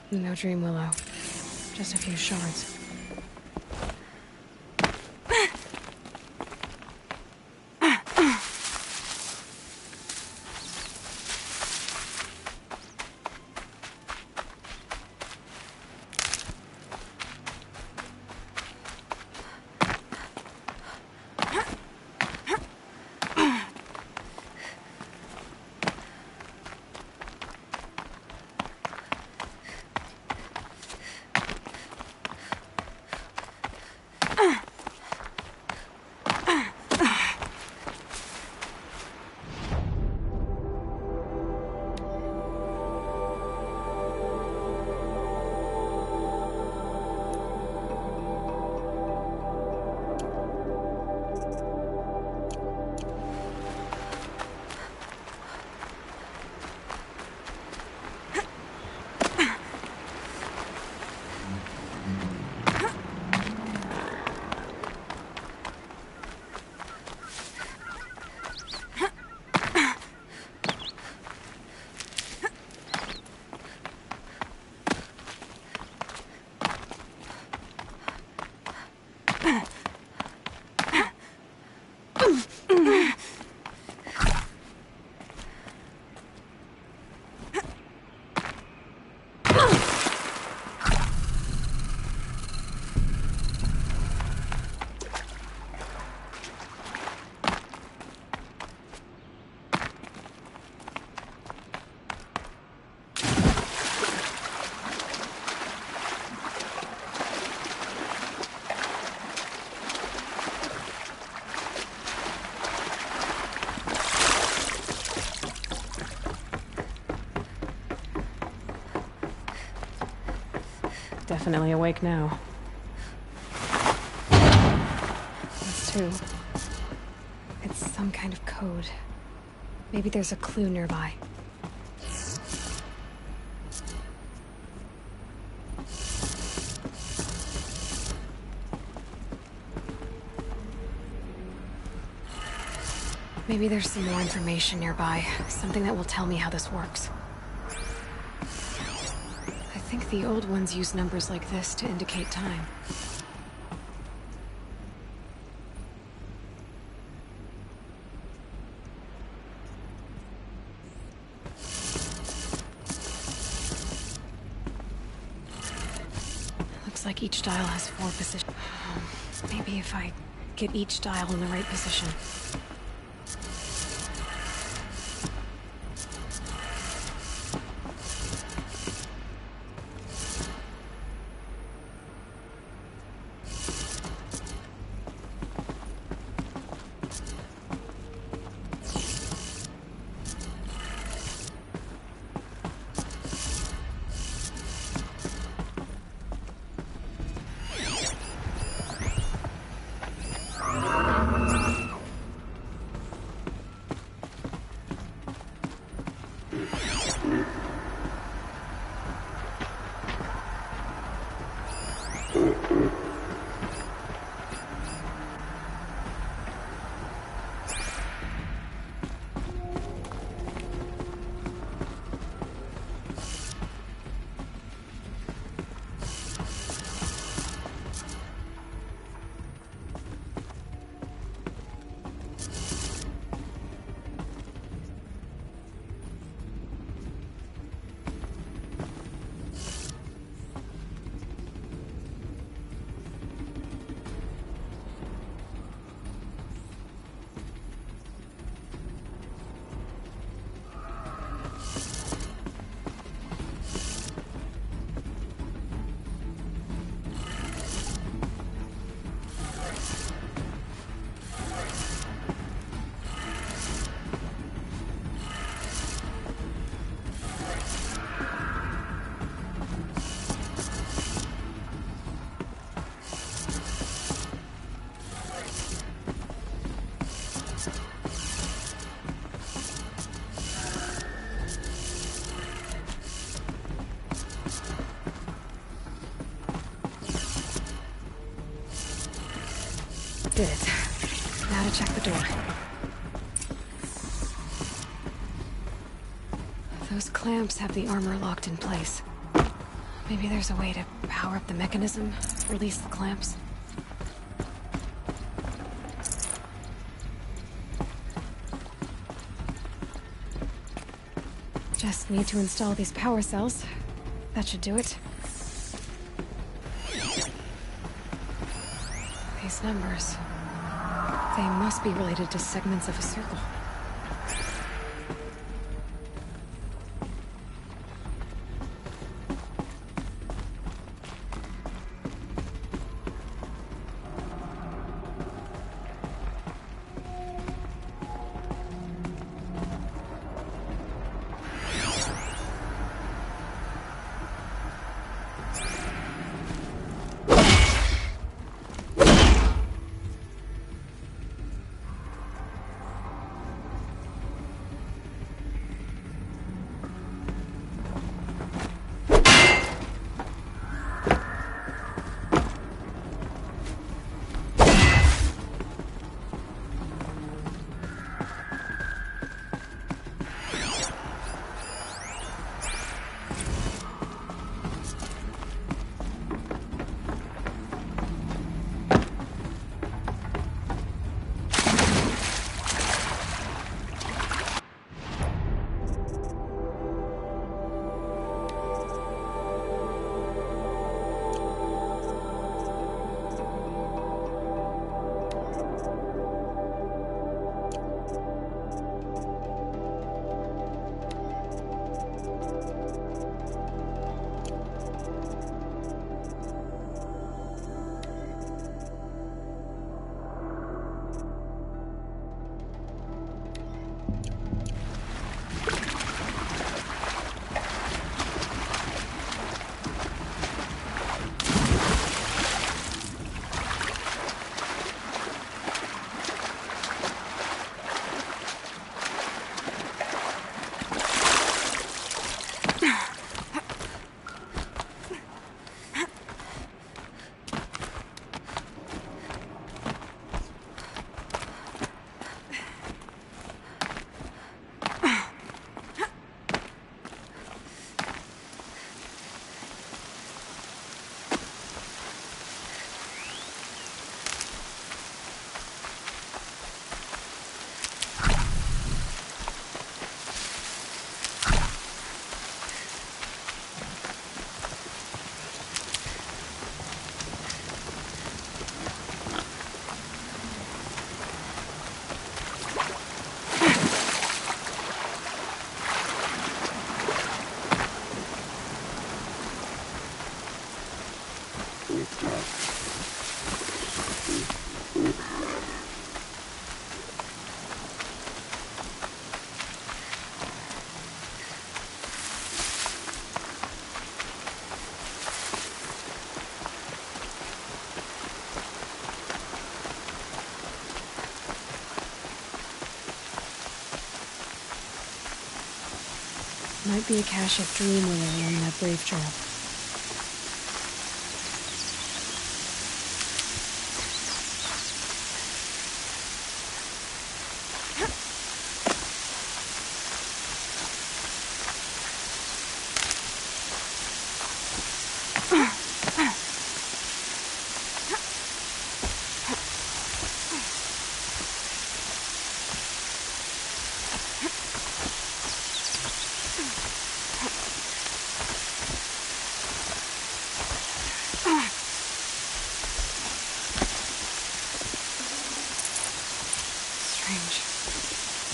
[SPEAKER 1] No Dream Willow. Just a few shards. Definitely awake now. That's two. It's some kind of code. Maybe there's a clue nearby. Maybe there's some more information nearby. Something that will tell me how this works. I think the old ones use numbers like this to indicate time. Looks like each dial has 4 positions. Maybe if I get each dial in the right position. Did it. Now to check the door. Those clamps have the armor locked in place. Maybe there's a way to power up the mechanism, release the clamps. Just need to install these power cells. That should do it. These numbers. They must be related to segments of a circle. Might be a cache of Dream Willow along that brave trail.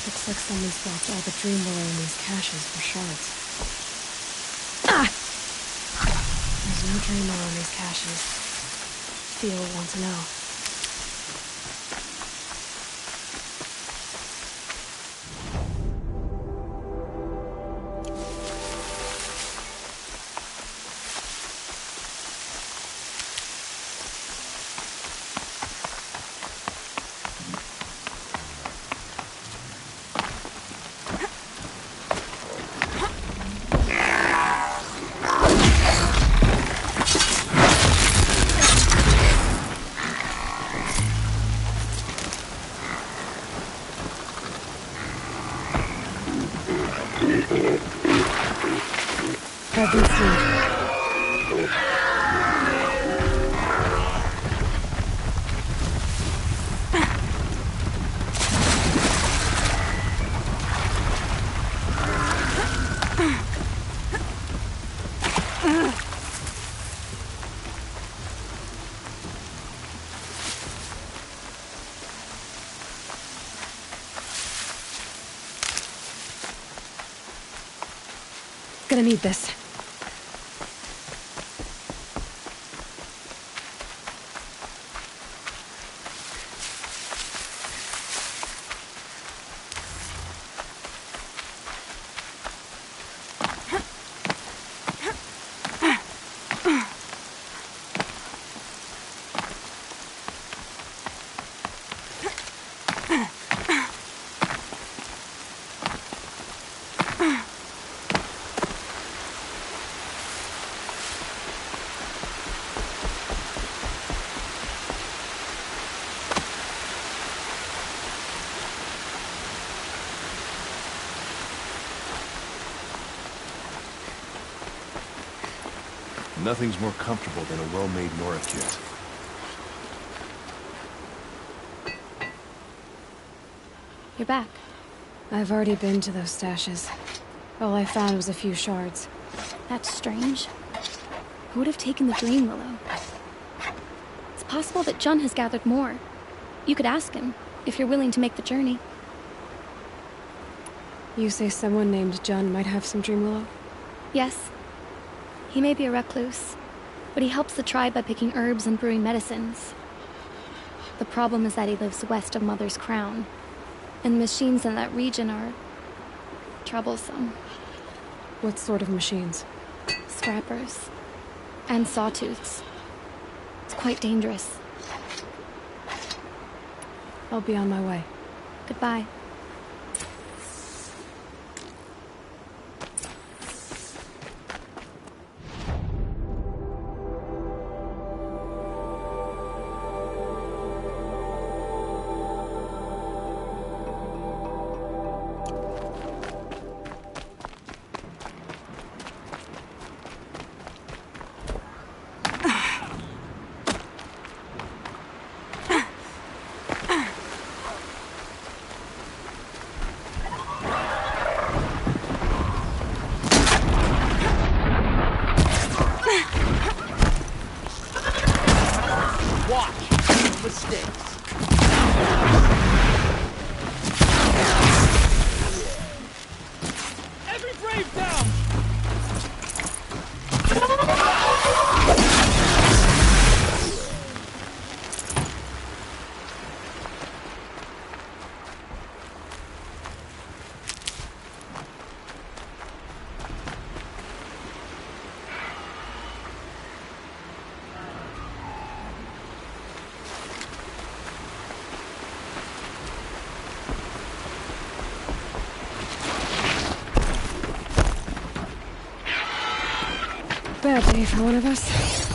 [SPEAKER 1] Looks like someone swapped all the Dream Willow in these caches for shards. Ah! There's no Dream Willow in these caches. Theo will want to know. I've been seen. Gonna need this.
[SPEAKER 9] Nothing's more comfortable than a well-made Nora kit.
[SPEAKER 10] You're back.
[SPEAKER 1] I've already been to those stashes. All I found was a few shards.
[SPEAKER 10] That's strange. Who would have taken the Dream Willow? It's possible that Jun has gathered more. You could ask him, if you're willing to make the journey.
[SPEAKER 1] You say someone named Jun might have some Dream Willow?
[SPEAKER 10] Yes. He may be a recluse, but he helps the tribe by picking herbs and brewing medicines. The problem is that he lives west of Mother's Crown, and the machines in that region are troublesome.
[SPEAKER 1] What sort of machines?
[SPEAKER 10] Scrappers. And sawtooths. It's quite dangerous.
[SPEAKER 1] I'll be on my way.
[SPEAKER 10] Goodbye.
[SPEAKER 1] bad day for one of us.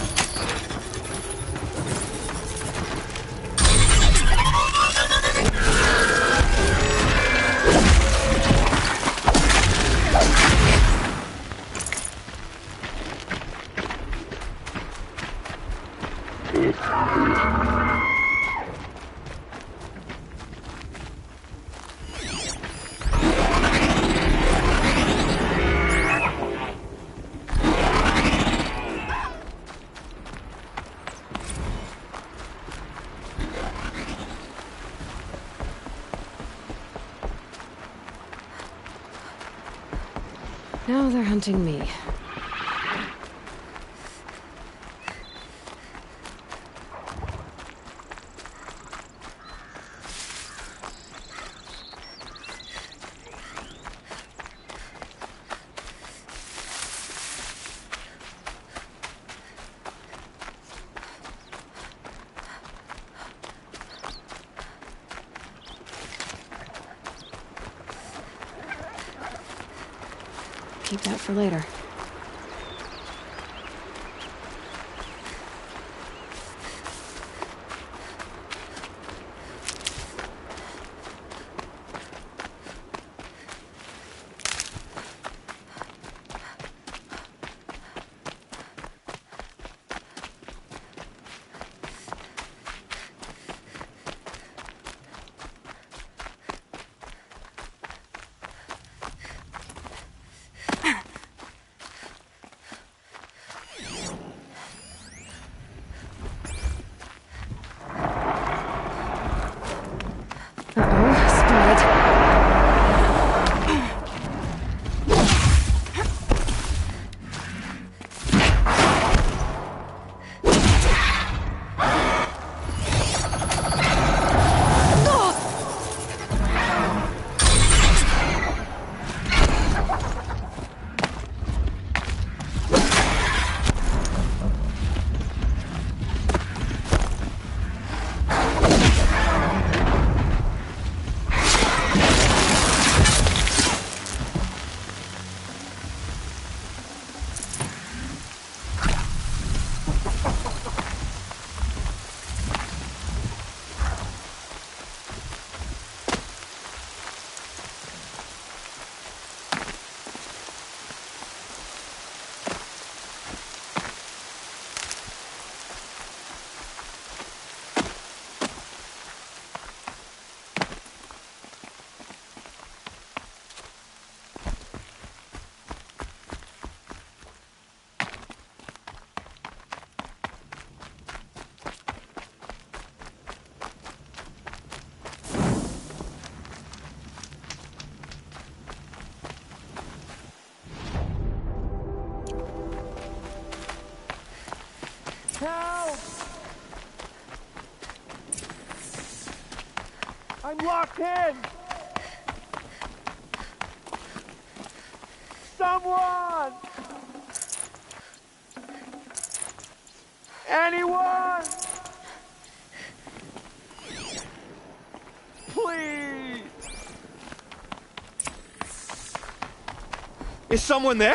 [SPEAKER 1] Now they're hunting me. Keep that for later.
[SPEAKER 11] Help! I'm locked in! Someone! Anyone! Please! Is someone there?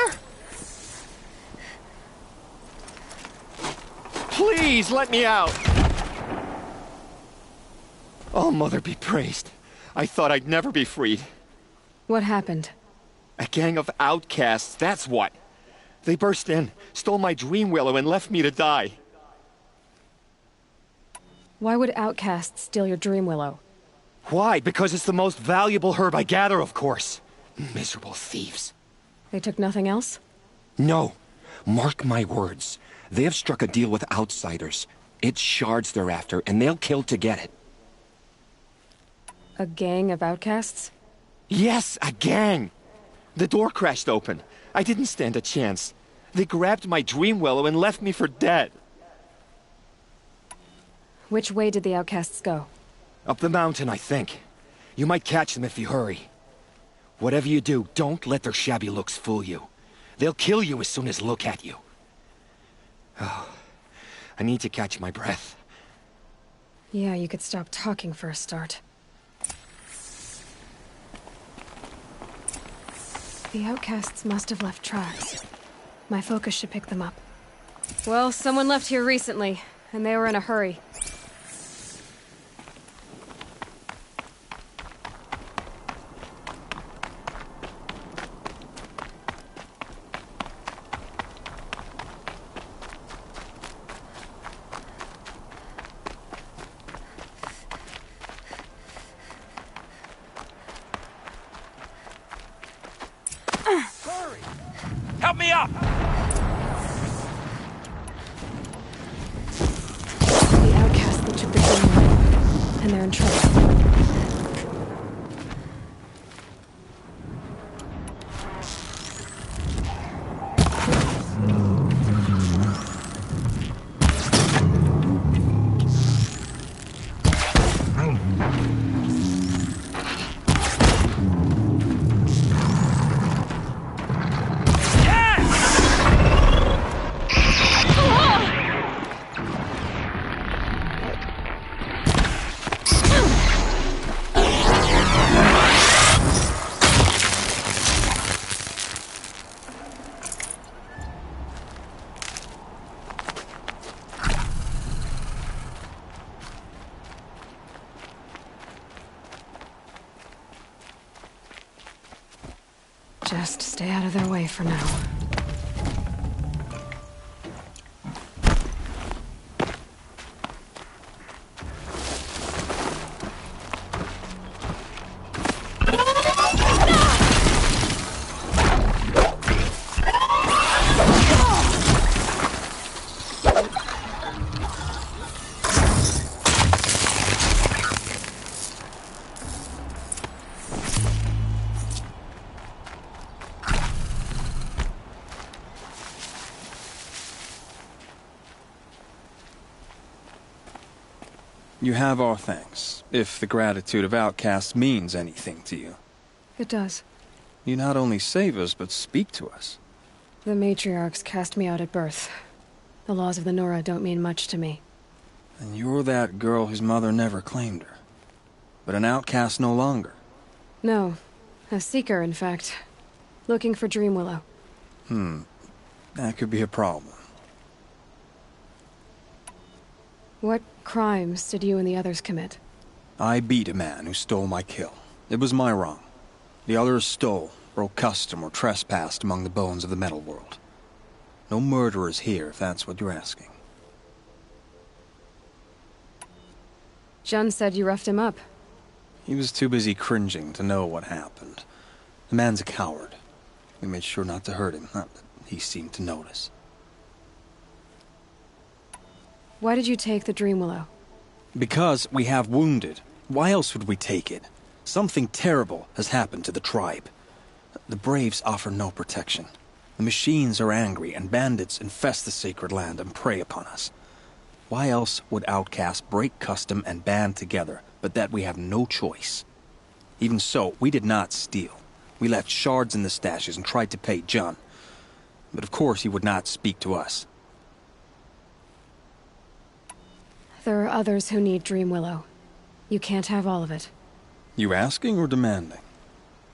[SPEAKER 11] Please, let me out! Oh, Mother be praised. I thought I'd never be freed.
[SPEAKER 1] What happened?
[SPEAKER 11] A gang of outcasts, that's what. They burst in, stole my dream willow, and left me to die.
[SPEAKER 1] Why would outcasts steal your dream willow?
[SPEAKER 11] Why? Because it's the most valuable herb I gather, of course. Miserable thieves.
[SPEAKER 1] They took nothing else?
[SPEAKER 11] No. Mark my words. They have struck a deal with outsiders. It's shards they're after, and they'll kill to get it.
[SPEAKER 1] A gang of outcasts?
[SPEAKER 11] Yes, a gang! The door crashed open. I didn't stand a chance. They grabbed my dream willow and left me for dead.
[SPEAKER 1] Which way did the outcasts go?
[SPEAKER 11] Up the mountain, I think. You might catch them if you hurry. Whatever you do, don't let their shabby looks fool you. They'll kill you as soon as look at you. Oh, I need to catch my breath.
[SPEAKER 1] Yeah, you could stop talking for a start. The outcasts must have left tracks. My focus should pick them up. Well, someone left here recently, and they were in a hurry.
[SPEAKER 11] Help me up!
[SPEAKER 1] The outcasts that took the Dreamwillow, and they're in trouble. Just stay out of their way for now.
[SPEAKER 12] You have our thanks, if the gratitude of outcasts means anything to you.
[SPEAKER 1] It does.
[SPEAKER 12] You not only save us, but speak to us.
[SPEAKER 1] The matriarchs cast me out at birth. The laws of the Nora don't mean much to me.
[SPEAKER 12] And you're that girl whose mother never claimed her. But an outcast no longer.
[SPEAKER 1] No. A seeker, in fact. Looking for Dreamwillow.
[SPEAKER 12] That could be a problem.
[SPEAKER 1] What crimes did you and the others commit?
[SPEAKER 12] I beat a man who stole my kill. It was my wrong. The others stole, broke custom, or trespassed among the bones of the metal world. No murderers here, if that's what you're asking.
[SPEAKER 1] Jun said you roughed him up.
[SPEAKER 12] He was too busy cringing to know what happened. The man's a coward. We made sure not to hurt him, not that he seemed to notice.
[SPEAKER 1] Why did you take the Dreamwillow?
[SPEAKER 12] Because we have wounded. Why else would we take it? Something terrible has happened to the tribe. The Braves offer no protection. The machines are angry, and bandits infest the sacred land and prey upon us. Why else would outcasts break custom and band together, but that we have no choice? Even so, we did not steal. We left shards in the stashes and tried to pay Jun. But of course he would not speak to us.
[SPEAKER 1] There are others who need Dreamwillow. You can't have all of it.
[SPEAKER 12] You asking or demanding?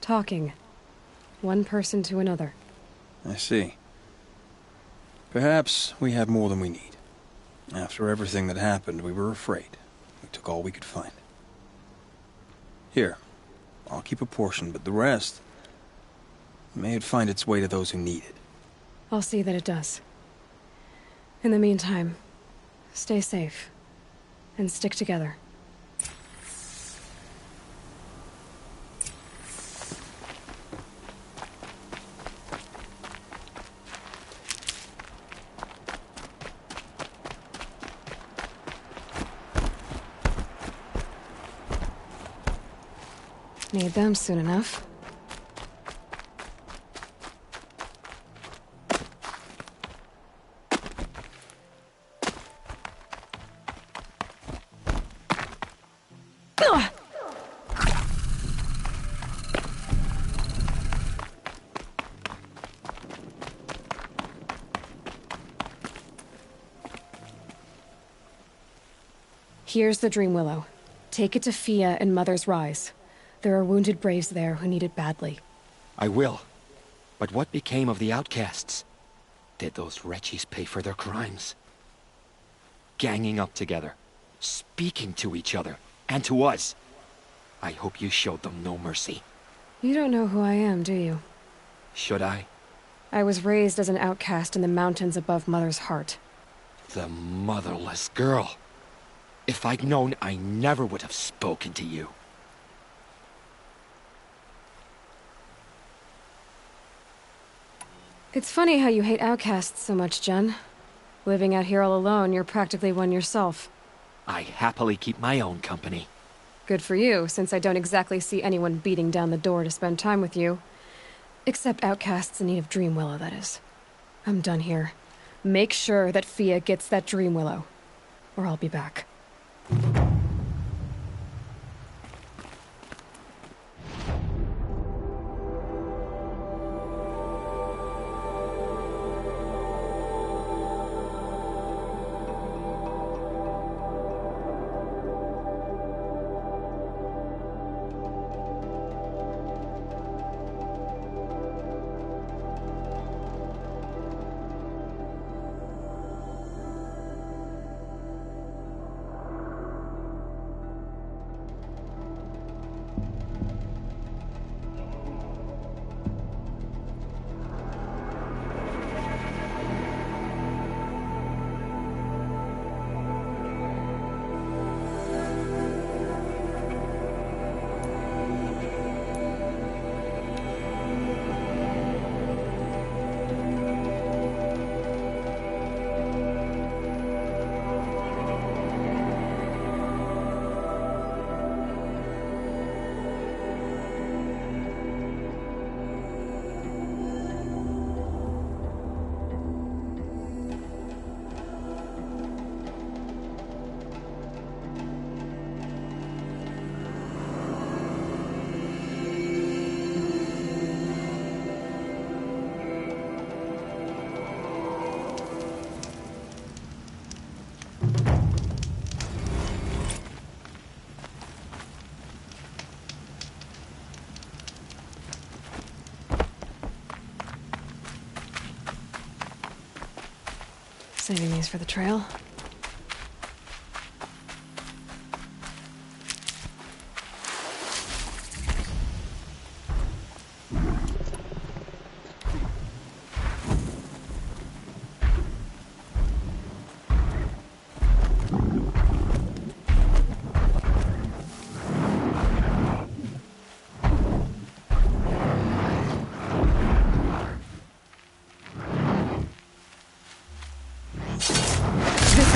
[SPEAKER 1] Talking. One person to another.
[SPEAKER 12] I see. Perhaps we have more than we need. After everything that happened, we were afraid. We took all we could find. Here, I'll keep a portion, but the rest... may it find its way to those who need it.
[SPEAKER 1] I'll see that it does. In the meantime, stay safe. And stick together. Need them soon enough. Here's the Dreamwillow. Take it to Fia and Mother's Rise. There are wounded Braves there who need it badly.
[SPEAKER 11] I will. But what became of the outcasts? did those wretches pay for their crimes? Ganging up together, speaking to each other, and to us. I hope you showed them no mercy.
[SPEAKER 1] You don't know who I am, do you?
[SPEAKER 11] Should I?
[SPEAKER 1] I was raised as an outcast in the mountains above Mother's Heart.
[SPEAKER 11] The motherless girl. If I'd known, I never would have spoken to you.
[SPEAKER 1] It's funny how you hate outcasts so much, Jen. Living out here all alone, you're practically one yourself.
[SPEAKER 11] I happily keep my own company.
[SPEAKER 1] Good for you, since I don't exactly see anyone beating down the door to spend time with you. Except outcasts in need of Dream Willow, that is. I'm done here. Make sure that Fia gets that Dream Willow, or I'll be back. Saving these for the trail. This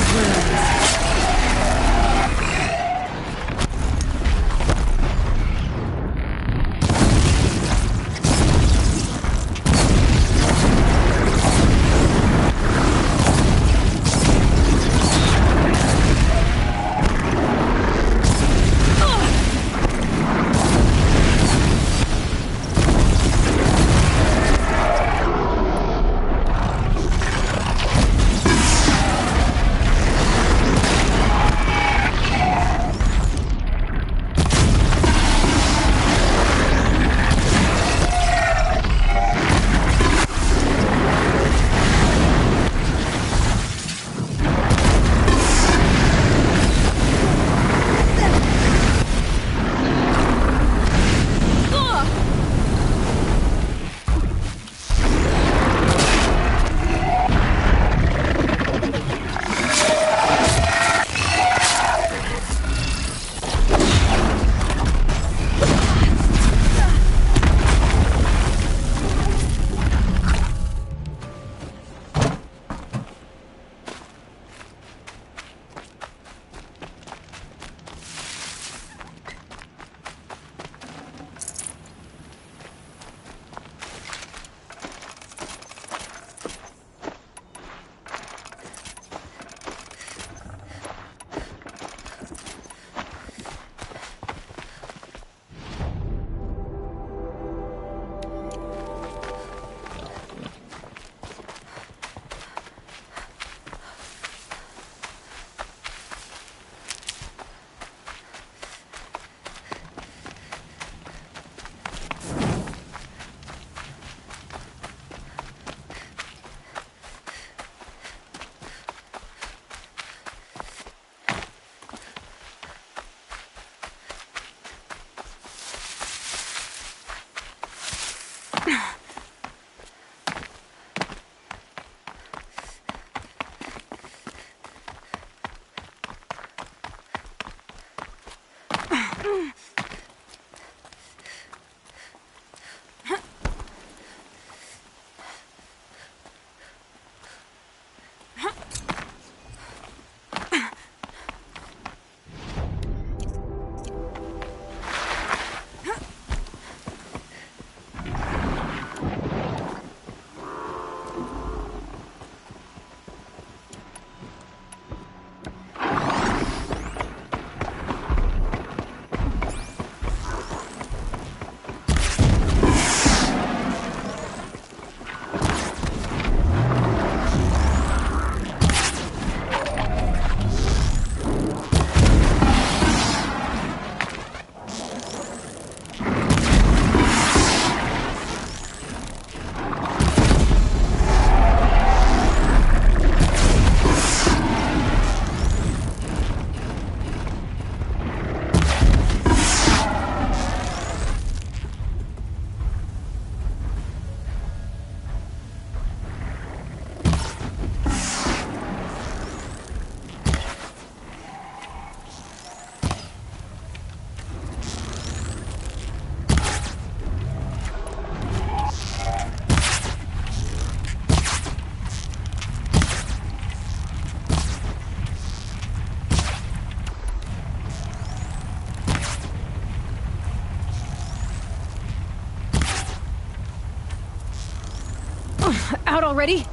[SPEAKER 1] out already?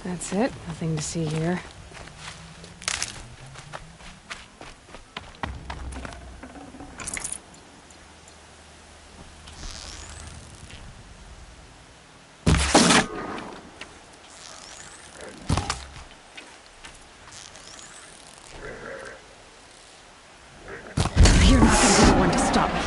[SPEAKER 1] That's it. Nothing to see here. You're not gonna be the one to stop me.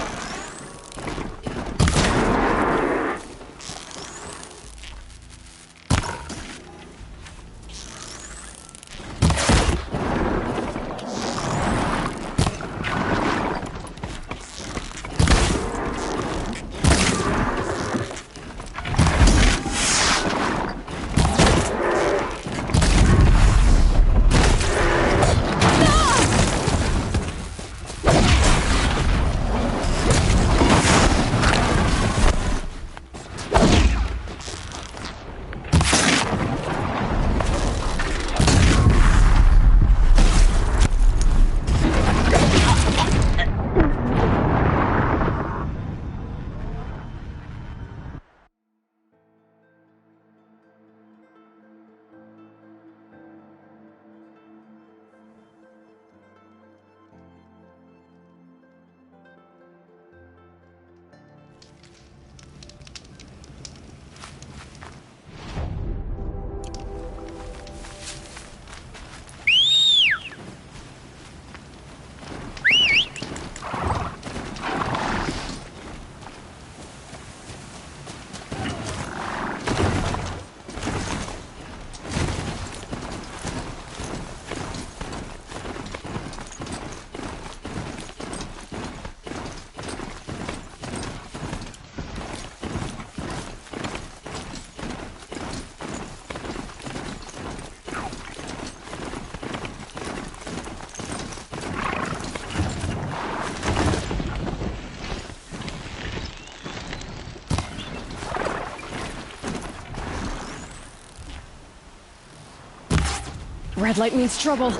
[SPEAKER 1] Red light means trouble.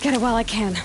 [SPEAKER 1] Get it while I can.